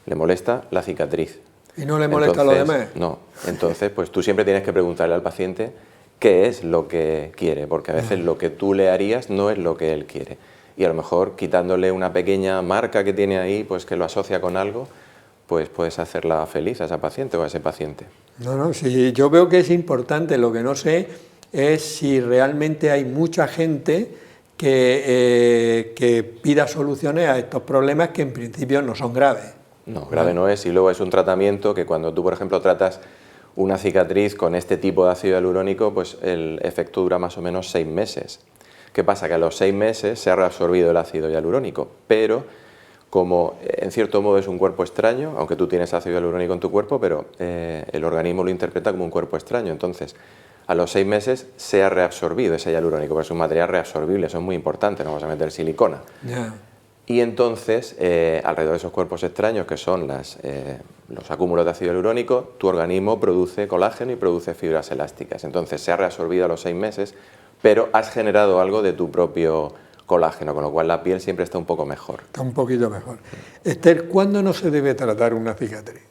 Le molesta la cicatriz. ¿Y no le molesta a los demás? No, entonces pues tú siempre tienes que preguntarle al paciente qué es lo que quiere, porque a veces lo que tú le harías no es lo que él quiere. Y a lo mejor quitándole una pequeña marca que tiene ahí, pues que lo asocia con algo, pues puedes hacerla feliz a esa paciente o a ese paciente. No, sí, yo veo que es importante, lo que no sé es si realmente hay mucha gente que pida soluciones a estos problemas que en principio no son graves. No, grave no es, y luego es un tratamiento que cuando tú, por ejemplo, tratas una cicatriz con este tipo de ácido hialurónico, pues el efecto dura más o menos 6 meses. ¿Qué pasa? Que a los 6 meses se ha reabsorbido el ácido hialurónico, pero como en cierto modo es un cuerpo extraño, aunque tú tienes ácido hialurónico en tu cuerpo, pero el organismo lo interpreta como un cuerpo extraño, entonces a los 6 meses se ha reabsorbido ese hialurónico, pero es un material reabsorbible, eso es muy importante, no vamos a meter silicona. Yeah. Y entonces, alrededor de esos cuerpos extraños, que son los acúmulos de ácido hialurónico, tu organismo produce colágeno y produce fibras elásticas. Entonces se ha reabsorbido a los 6 meses, pero has generado algo de tu propio colágeno, con lo cual la piel siempre está un poco mejor. Está un poquito mejor. Esther, ¿cuándo no se debe tratar una cicatriz?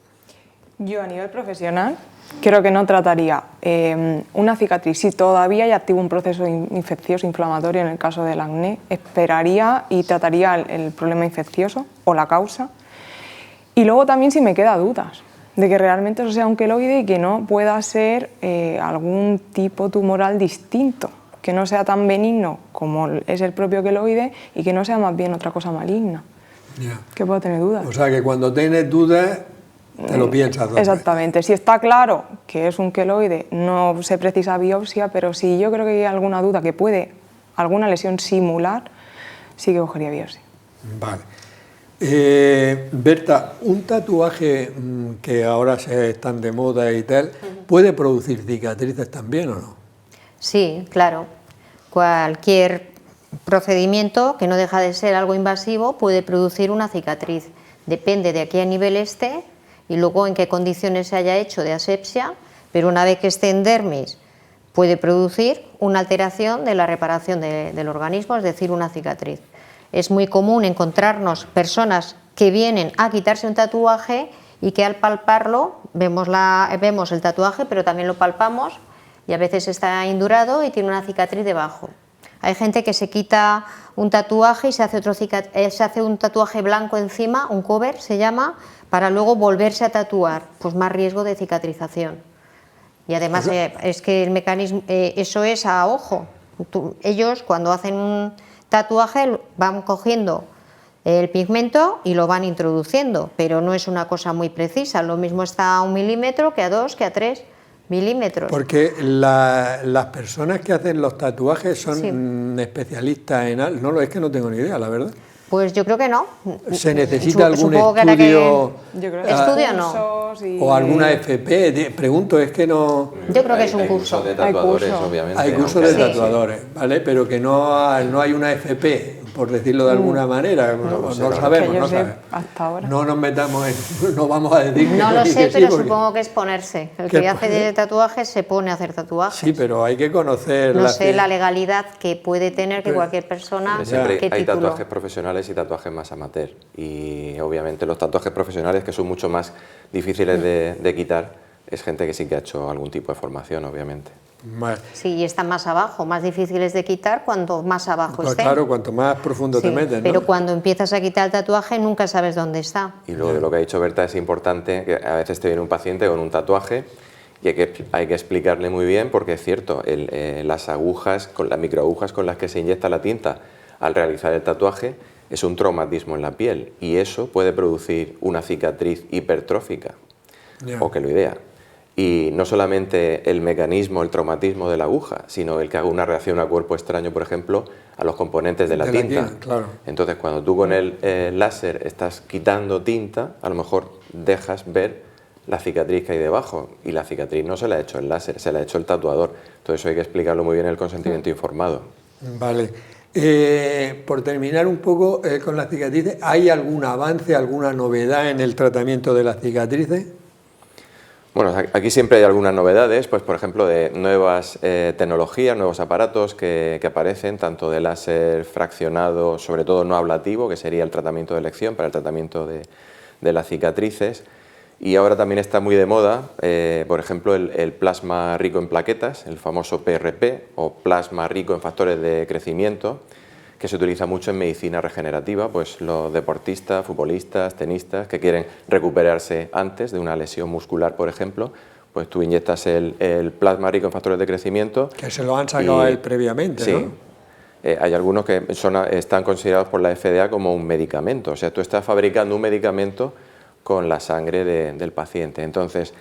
Yo a nivel profesional creo que no trataría una cicatriz. Si todavía hay activo un proceso infeccioso, inflamatorio, en el caso del acné, esperaría y trataría el problema infeccioso o la causa. Y luego también si me queda dudas de que realmente eso sea un queloide y que no pueda ser algún tipo tumoral distinto, que no sea tan benigno como es el propio queloide y que no sea más bien otra cosa maligna. Yeah. Que puedo tener dudas. O sea que cuando tienes dudas te lo piensas. Exactamente. Si está claro que es un queloide, no se precisa biopsia, pero si yo creo que hay alguna duda que puede, alguna lesión simular, sí que cogería biopsia. Vale. Berta, un tatuaje que ahora están de moda y tal, ¿puede producir cicatrices también o no? Sí, claro. Cualquier procedimiento que no deja de ser algo invasivo puede producir una cicatriz. Depende de a qué nivel esté y luego en qué condiciones se haya hecho de asepsia, pero una vez que esté en dermis puede producir una alteración de la reparación del organismo, es decir, una cicatriz. Es muy común encontrarnos personas que vienen a quitarse un tatuaje y que al palparlo vemos el tatuaje, pero también lo palpamos y a veces está indurado y tiene una cicatriz debajo. Hay gente que se quita un tatuaje y se hace un tatuaje blanco encima, un cover se llama, para luego volverse a tatuar, pues más riesgo de cicatrización. Y además es que el mecanismo, eso es a ojo. Ellos cuando hacen un tatuaje van cogiendo el pigmento y lo van introduciendo, pero no es una cosa muy precisa, lo mismo está a 1 milímetro que a 2, que a 3 milímetros. Porque las personas que hacen los tatuajes son especialistas en algo. No, es que no tengo ni idea, la verdad. Pues yo creo que no. ¿Se necesita algún estudio? Estudio no. O alguna FP, pregunto, es que no... Yo creo que es un curso. Hay cursos de tatuadores, obviamente. Hay cursos de tatuadores, ¿vale? Pero que no hay una FP, por decirlo de alguna manera, no sabemos. Hasta ahora. No nos metamos no vamos a decir que no lo sé, sí, pero porque... supongo que es ponerse. El que hace de tatuajes se pone a hacer tatuajes. Sí, pero hay que conocer... No sé la legalidad que puede tener que cualquier persona. Siempre hay tatuajes profesionales y tatuajes más amateur. Y obviamente los tatuajes profesionales, que son mucho más difíciles de quitar, es gente que sí que ha hecho algún tipo de formación, obviamente. Vale. Sí, y están más abajo, más difíciles de quitar cuanto más abajo estén. Claro, cuanto más profundo te metes, ¿no? Pero cuando empiezas a quitar el tatuaje nunca sabes dónde está. Y luego de lo que ha dicho Berta es importante, que a veces te viene un paciente con un tatuaje y hay que explicarle muy bien, porque es cierto, las agujas, las microagujas con las que se inyecta la tinta al realizar el tatuaje es un traumatismo en la piel y eso puede producir una cicatriz hipertrófica o queloidea. Y no solamente el mecanismo, el traumatismo de la aguja, sino el que haga una reacción a cuerpo extraño, por ejemplo, a los componentes de la tinta. Claro. Entonces, cuando tú con el láser estás quitando tinta, a lo mejor dejas ver la cicatriz que hay debajo, y la cicatriz no se la ha hecho el láser, se la ha hecho el tatuador. Todo eso hay que explicarlo muy bien en el consentimiento informado. Vale. Por terminar un poco con las cicatrices, ¿hay algún avance, alguna novedad en el tratamiento de las cicatrices? Bueno, aquí siempre hay algunas novedades, pues por ejemplo de nuevas tecnologías, nuevos aparatos que aparecen, tanto de láser fraccionado, sobre todo no ablativo, que sería el tratamiento de elección para el tratamiento de las cicatrices. Y ahora también está muy de moda, por ejemplo, el plasma rico en plaquetas, el famoso PRP, o plasma rico en factores de crecimiento, que se utiliza mucho en medicina regenerativa, pues los deportistas, futbolistas, tenistas que quieren recuperarse antes de una lesión muscular, por ejemplo, pues tú inyectas el plasma rico en factores de crecimiento. Que se lo han sacado a él previamente, sí, ¿no? Hay algunos que están considerados por la FDA como un medicamento, o sea, tú estás fabricando un medicamento con la sangre del paciente. Entonces,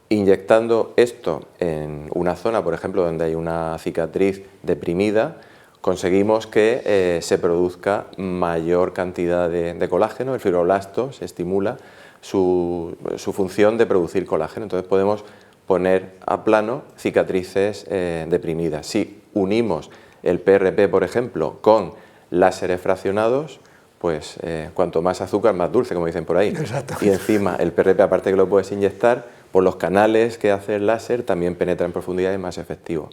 inyectando esto en una zona, por ejemplo, donde hay una cicatriz deprimida, conseguimos que se produzca mayor cantidad de colágeno. El fibroblasto se estimula su función de producir colágeno. Entonces podemos poner a plano cicatrices deprimidas. Si unimos el PRP, por ejemplo, con láseres fraccionados, pues cuanto más azúcar, más dulce, como dicen por ahí. Y encima el PRP, aparte que lo puedes inyectar, por los canales que hace el láser, también penetra en profundidad y es más efectivo.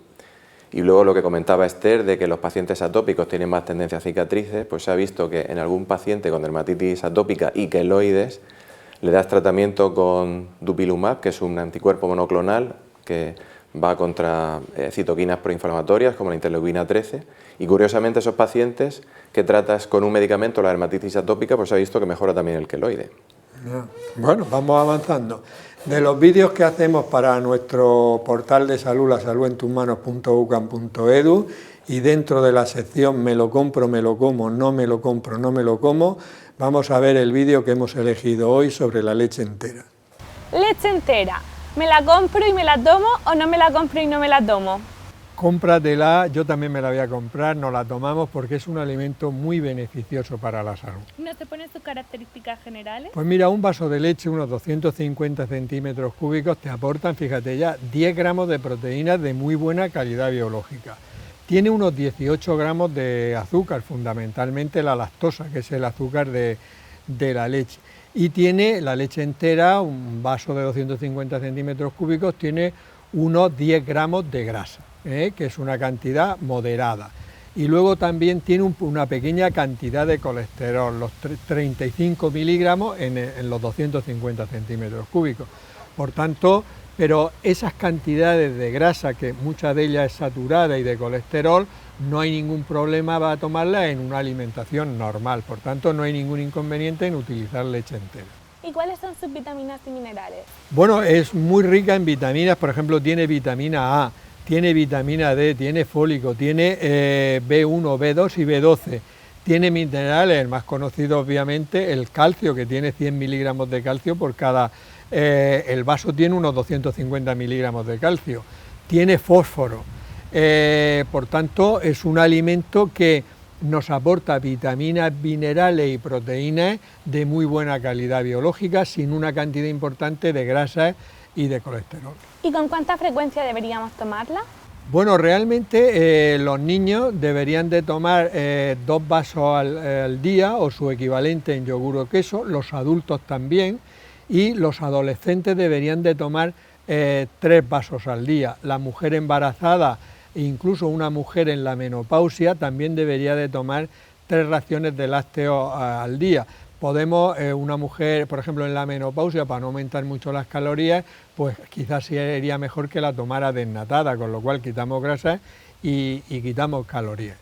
Y luego lo que comentaba Esther, de que los pacientes atópicos tienen más tendencia a cicatrices, pues se ha visto que en algún paciente con dermatitis atópica y queloides le das tratamiento con dupilumab, que es un anticuerpo monoclonal que va contra citoquinas proinflamatorias como la interleuquina 13, y curiosamente esos pacientes que tratas con un medicamento, la dermatitis atópica, pues se ha visto que mejora también el queloide. Bueno, vamos avanzando. De los vídeos que hacemos para nuestro portal de salud, lasaludenttusmanos.ucam.edu, y dentro de la sección me lo compro, me lo como, no me lo compro, no me lo como, vamos a ver el vídeo que hemos elegido hoy sobre la leche entera. Leche entera, ¿me la compro y me la tomo o no me la compro y no me la tomo? cómpratela, yo también me la voy a comprar, nos la tomamos porque es un alimento muy beneficioso para la salud. ¿No te pones tus características generales? Pues mira, un vaso de leche, unos 250 centímetros cúbicos, te aportan, fíjate ya, 10 gramos de proteínas de muy buena calidad biológica. Tiene unos 18 gramos de azúcar, fundamentalmente la lactosa, que es el azúcar de la leche. Y tiene la leche entera, un vaso de 250 centímetros cúbicos, tiene unos 10 gramos de grasa, que es una cantidad moderada. Y luego también tiene una pequeña cantidad de colesterol, los 35 miligramos en los 250 centímetros cúbicos. Por tanto, pero esas cantidades de grasa, que muchas de ellas es saturada, y de colesterol, no hay ningún problema para tomarla en una alimentación normal. Por tanto, no hay ningún inconveniente en utilizar leche entera. ¿Y cuáles son sus vitaminas y minerales? Bueno, es muy rica en vitaminas, por ejemplo, tiene vitamina A, tiene vitamina D, tiene fólico, tiene B1, B2 y B12, tiene minerales, el más conocido obviamente, el calcio, que tiene 100 miligramos de calcio por cada... el vaso tiene unos 250 miligramos de calcio, tiene fósforo, por tanto es un alimento que nos aporta vitaminas, minerales y proteínas de muy buena calidad biológica, sin una cantidad importante de grasas y de colesterol. ¿Y con cuánta frecuencia deberíamos tomarla? Bueno, realmente los niños deberían de tomar 2 vasos al día o su equivalente en yogur o queso, los adultos también, y los adolescentes deberían de tomar 3 vasos al día. La mujer embarazada e incluso una mujer en la menopausia también debería de tomar 3 raciones de lácteos al día. Podemos, una mujer, por ejemplo, en la menopausia, para no aumentar mucho las calorías, pues quizás sería mejor que la tomara desnatada, con lo cual quitamos grasas y quitamos calorías.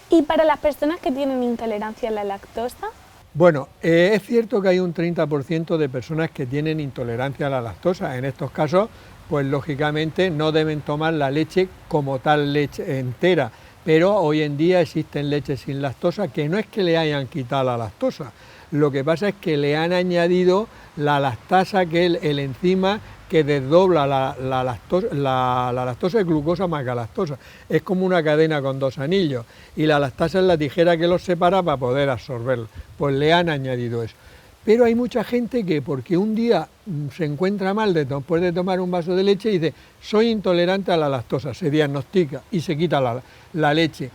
¿Y para las personas que tienen intolerancia a la lactosa? Bueno, es cierto que hay un 30% de personas que tienen intolerancia a la lactosa. En estos casos, pues lógicamente no deben tomar la leche como tal, leche entera, pero hoy en día existen leches sin lactosa que no es que le hayan quitado la lactosa, lo que pasa es que le han añadido la lactasa, que es el enzima que desdobla la lactosa es glucosa más galactosa, es como una cadena con 2 anillos, y la lactasa es la tijera que los separa para poder absorberlo, pues le han añadido eso. Pero hay mucha gente que, porque un día se encuentra mal después de tomar un vaso de leche, y dice, soy intolerante a la lactosa, se diagnostica y se quita la leche.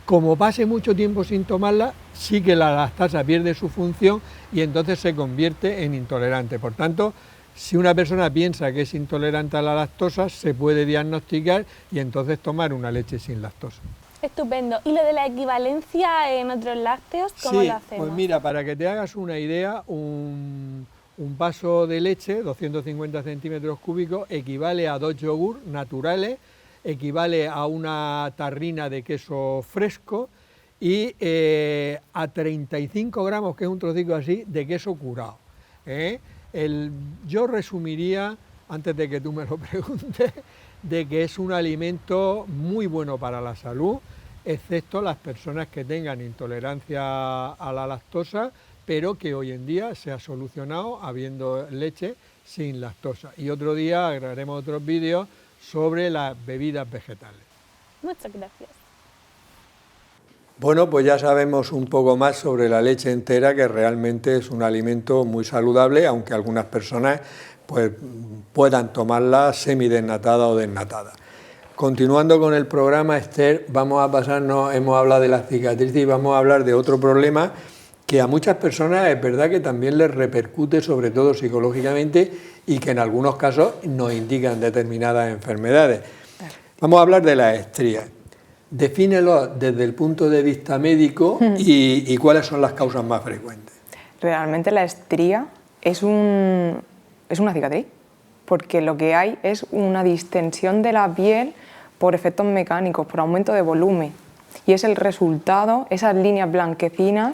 Como pase mucho tiempo sin tomarla, sí que la lactasa pierde su función y entonces se convierte en intolerante. Por tanto, si una persona piensa que es intolerante a la lactosa, se puede diagnosticar y entonces tomar una leche sin lactosa. Estupendo. ¿Y lo de la equivalencia en otros lácteos, cómo lo hacemos? Pues mira, para que te hagas una idea, un vaso de leche, 250 centímetros cúbicos, equivale a 2 yogur naturales, equivale a una tarrina de queso fresco y a 35 gramos, que es un trocico así, de queso curado. Yo resumiría, antes de que tú me lo preguntes, de que es un alimento muy bueno para la salud, excepto las personas que tengan intolerancia a la lactosa, pero que hoy en día se ha solucionado habiendo leche sin lactosa. Y otro día haremos otros vídeos sobre las bebidas vegetales. Muchas gracias. Bueno, pues ya sabemos un poco más sobre la leche entera, que realmente es un alimento muy saludable, aunque algunas personas pues puedan tomarla semidesnatada o desnatada. Continuando con el programa, Esther, vamos a pasarnos, hemos hablado de las cicatrices y vamos a hablar de otro problema que a muchas personas es verdad que también les repercute, sobre todo psicológicamente, y que en algunos casos nos indican determinadas enfermedades. Vamos a hablar de las estrías. Defínelo desde el punto de vista médico y cuáles son las causas más frecuentes. Realmente la estría es una cicatriz, porque lo que hay es una distensión de la piel por efectos mecánicos, por aumento de volumen, y es el resultado, esas líneas blanquecinas,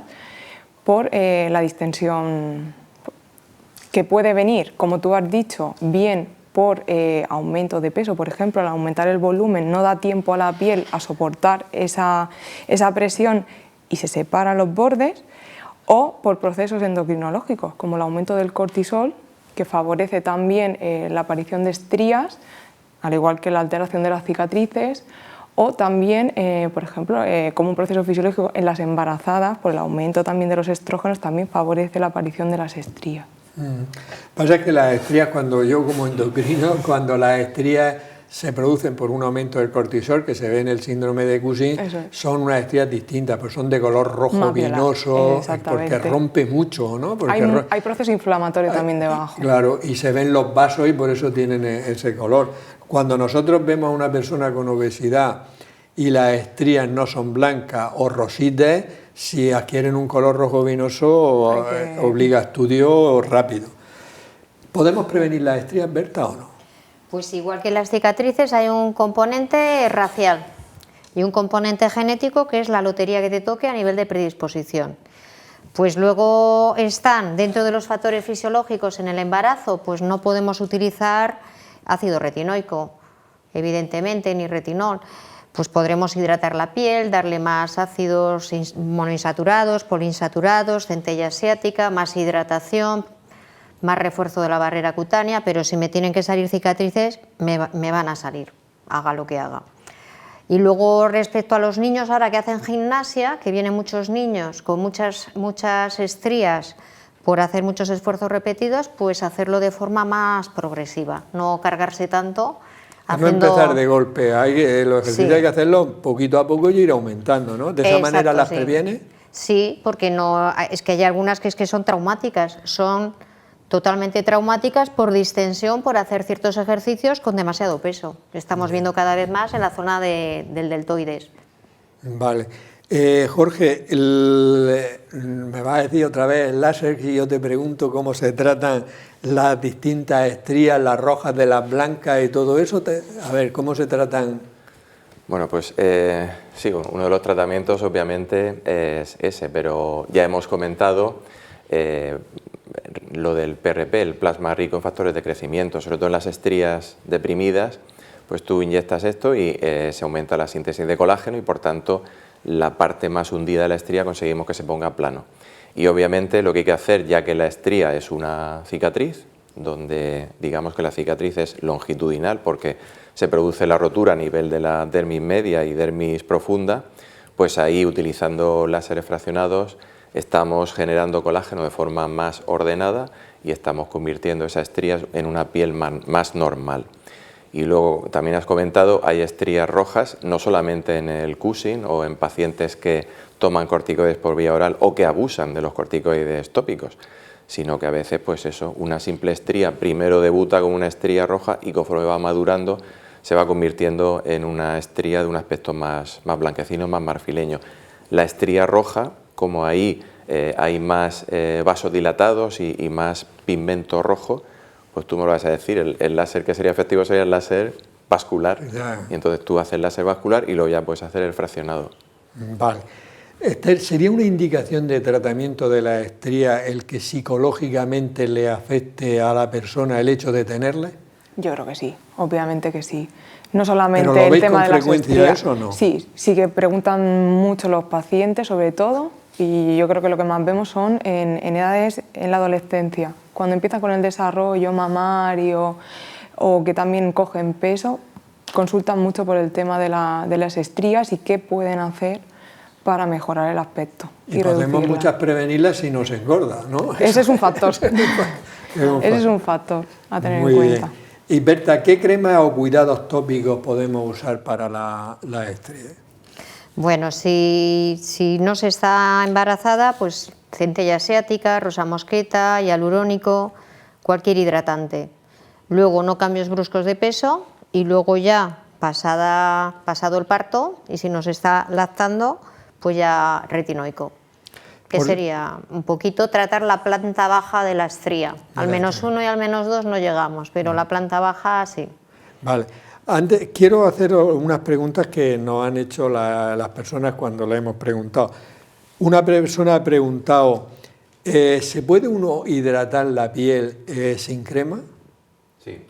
por la distensión que puede venir, como tú has dicho, bien por aumento de peso, por ejemplo, al aumentar el volumen no da tiempo a la piel a soportar esa presión y se separan los bordes, o por procesos endocrinológicos, como el aumento del cortisol, que favorece también la aparición de estrías al igual que la alteración de las cicatrices, o también, por ejemplo, como un proceso fisiológico en las embarazadas, por el aumento también de los estrógenos, también favorece la aparición de las estrías. Pasa que las estrías, cuando yo como endocrino, cuando las estrías se producen por un aumento del cortisol, que se ve en el síndrome de Cushing, son unas estrías distintas, pues son de color rojo vinoso, porque rompe mucho, ¿no? Porque hay proceso inflamatorio también debajo. Claro, y se ven los vasos y por eso tienen ese color. Cuando nosotros vemos a una persona con obesidad y las estrías no son blancas o rositas, si adquieren un color rojo vinoso, obliga a estudio rápido. ¿Podemos prevenir las estrías, Berta, o no? Pues igual que las cicatrices hay un componente racial y un componente genético que es la lotería que te toque a nivel de predisposición. Pues luego están dentro de los factores fisiológicos en el embarazo, pues no podemos utilizar ácido retinoico, evidentemente, ni retinol. Pues podremos hidratar la piel, darle más ácidos monoinsaturados, poliinsaturados, centella asiática, más hidratación, más refuerzo de la barrera cutánea, pero si me tienen que salir cicatrices, me van a salir, haga lo que haga. Y luego respecto a los niños ahora que hacen gimnasia, que vienen muchos niños con muchas estrías por hacer muchos esfuerzos repetidos, pues hacerlo de forma más progresiva, no cargarse tanto. No empezar de golpe, los ejercicios hay que hacerlo poquito a poco y ir aumentando, ¿no? De esa manera las previene. Sí, porque no, es que hay algunas que son traumáticas, son totalmente traumáticas por distensión, por hacer ciertos ejercicios con demasiado peso. Estamos viendo cada vez más en la zona del deltoides. Vale. Jorge, me vas a decir otra vez el láser, y yo te pregunto cómo se tratan las distintas estrías, las rojas de las blancas y todo eso. A ver, ¿cómo se tratan? Bueno, pues sí, uno de los tratamientos obviamente es ese, pero ya hemos comentado lo del PRP, el plasma rico en factores de crecimiento, sobre todo en las estrías deprimidas, pues tú inyectas esto y se aumenta la síntesis de colágeno y por tanto la parte más hundida de la estría conseguimos que se ponga plano. Y obviamente lo que hay que hacer, ya que la estría es una cicatriz, donde digamos que la cicatriz es longitudinal porque se produce la rotura a nivel de la dermis media y dermis profunda, pues ahí utilizando láseres fraccionados estamos generando colágeno de forma más ordenada y estamos convirtiendo esas estrías en una piel más normal. Y luego también has comentado, hay estrías rojas, no solamente en el Cushing o en pacientes que toman corticoides por vía oral o que abusan de los corticoides tópicos, sino que a veces pues eso, una simple estría primero debuta con una estría roja y conforme va madurando se va convirtiendo en una estría de un aspecto más blanquecino, más marfileño. La estría roja, como ahí hay más vasos dilatados y más pigmento rojo, pues tú me lo vas a decir, el láser que sería efectivo sería el láser vascular, y entonces tú haces el láser vascular y luego ya puedes hacer el fraccionado. Vale. ¿Sería una indicación de tratamiento de la estría el que psicológicamente le afecte a la persona el hecho de tenerla? Yo creo que sí, obviamente que sí. No solamente ¿Pero lo veis el tema con de las frecuencia estrías. eso o no? Sí, sí que preguntan mucho los pacientes sobre todo, y yo creo que lo que más vemos son en edades en la adolescencia, cuando empiezan con el desarrollo mamario o que también cogen peso, consultan mucho por el tema de las estrías y qué pueden hacer para mejorar el aspecto. Y podemos muchas prevenirlas si nos engorda, ¿no? Ese es un factor. Ese es un factor a tener en cuenta. Bien. Y Berta, ¿qué cremas o cuidados tópicos podemos usar para la estría? Bueno, si no se está embarazada, pues centella asiática, rosa mosqueta, hialurónico, cualquier hidratante. Luego no cambios bruscos de peso y luego ya pasado el parto y si nos está lactando, pues ya retinoico. Que sería un poquito tratar la planta baja de la estría. Al menos 1 y al menos 2 no llegamos, pero la planta baja sí. Vale. Antes, quiero hacer unas preguntas que nos han hecho las personas cuando le hemos preguntado. Una persona ha preguntado, ¿se puede uno hidratar la piel sin crema? Sí,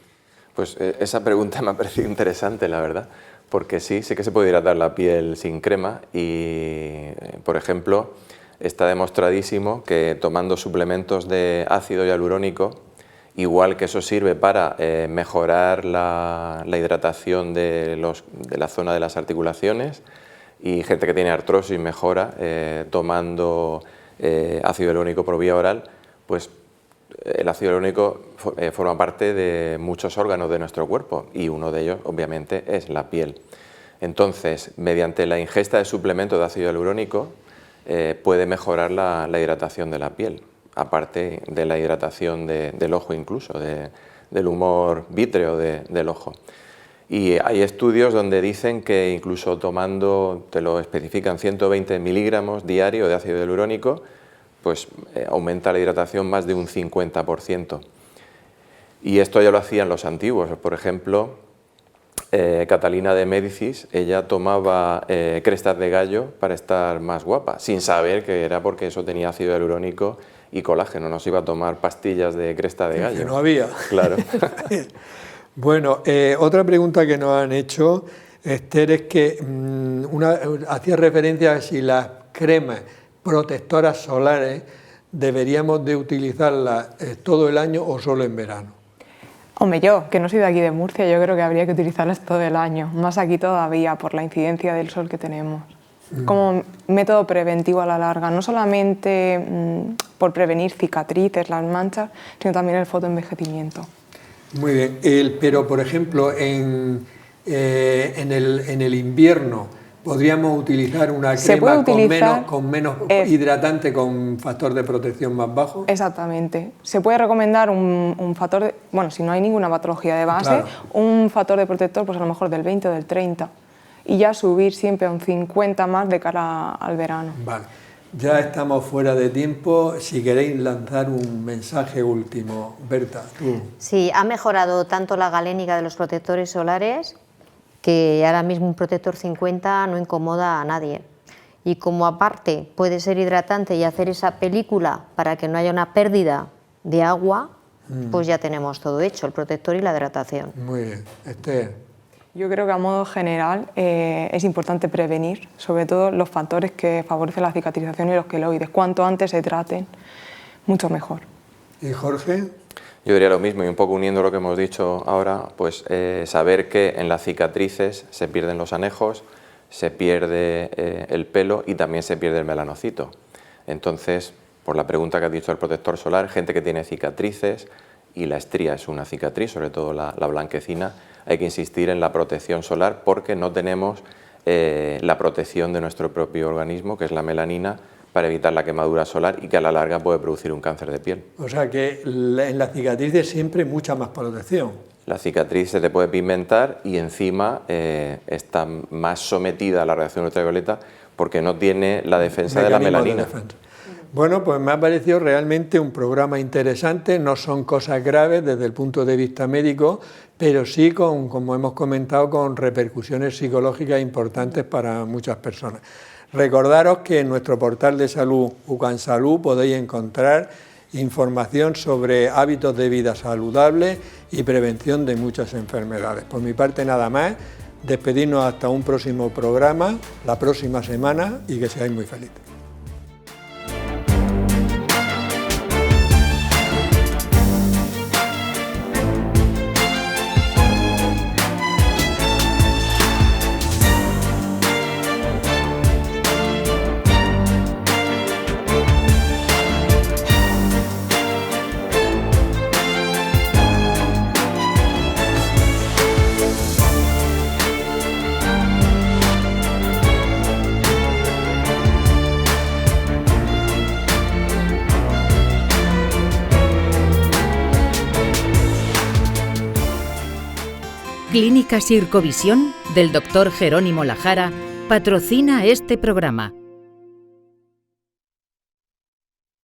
pues esa pregunta me ha parecido interesante, la verdad, porque sí que se puede hidratar la piel sin crema y, por ejemplo, está demostradísimo que tomando suplementos de ácido hialurónico igual que eso sirve para mejorar la hidratación de la zona de las articulaciones, y gente que tiene artrosis mejora tomando ácido hialurónico por vía oral, pues el ácido hialurónico forma parte de muchos órganos de nuestro cuerpo y uno de ellos obviamente es la piel. Entonces, mediante la ingesta de suplementos de ácido hialurónico puede mejorar la hidratación de la piel, aparte de la hidratación del ojo incluso, del humor vítreo del ojo. Y hay estudios donde dicen que incluso tomando, te lo especifican, 120 miligramos diario de ácido hialurónico, pues aumenta la hidratación más de un 50%. Y esto ya lo hacían los antiguos. Por ejemplo, Catalina de Médicis, ella tomaba crestas de gallo para estar más guapa, sin saber que era porque eso tenía ácido hialurónico y colágeno. No se iba a tomar pastillas de cresta de gallo. Que no había. Claro. Bueno, otra pregunta que nos han hecho, Esther, es que hacía referencia a si las cremas protectoras solares deberíamos de utilizarlas todo el año o solo en verano. Hombre, yo, que no soy de aquí de Murcia, yo creo que habría que utilizarlas todo el año, más aquí todavía por la incidencia del sol que tenemos. Como método preventivo a la larga, no solamente por prevenir cicatrices, las manchas, sino también el fotoenvejecimiento. Muy bien, pero por ejemplo en el invierno podríamos utilizar una crema con menos hidratante, con factor de protección más bajo. Exactamente, se puede recomendar un factor, bueno, si no hay ninguna patología de base, claro, un factor de protector pues a lo mejor del 20 o del 30 y ya subir siempre a un 50 más de cara al verano. Vale. Ya estamos fuera de tiempo, si queréis lanzar un mensaje último. Berta, tú. Sí, ha mejorado tanto la galénica de los protectores solares que ahora mismo un protector 50 no incomoda a nadie. Y como aparte puede ser hidratante y hacer esa película para que no haya una pérdida de agua, pues ya tenemos todo hecho, el protector y la hidratación. Muy bien. Esther. Yo creo que a modo general es importante prevenir, sobre todo los factores que favorecen la cicatrización y los queloides. Cuanto antes se traten, mucho mejor. ¿Y Jorge? Yo diría lo mismo, y un poco uniendo lo que hemos dicho ahora, pues saber que en las cicatrices se pierden los anejos, se pierde el pelo y también se pierde el melanocito. Entonces, por la pregunta que has dicho del protector solar, gente que tiene cicatrices, y la estría es una cicatriz, sobre todo la blanquecina, hay que insistir en la protección solar porque no tenemos la protección de nuestro propio organismo, que es la melanina, para evitar la quemadura solar y que a la larga puede producir un cáncer de piel. O sea que en las cicatrices siempre mucha más protección. La cicatriz se te puede pigmentar y encima está más sometida a la radiación ultravioleta porque no tiene la defensa de la melanina. Bueno, pues me ha parecido realmente un programa interesante, no son cosas graves desde el punto de vista médico, pero sí, como hemos comentado, con repercusiones psicológicas importantes para muchas personas. Recordaros que en nuestro portal de salud, UCANSalud, podéis encontrar información sobre hábitos de vida saludables y prevención de muchas enfermedades. Por mi parte nada más, despedirnos hasta un próximo programa, la próxima semana, y que seáis muy felices. Clínica Sircovisión del Dr. Jerónimo Lajara patrocina este programa.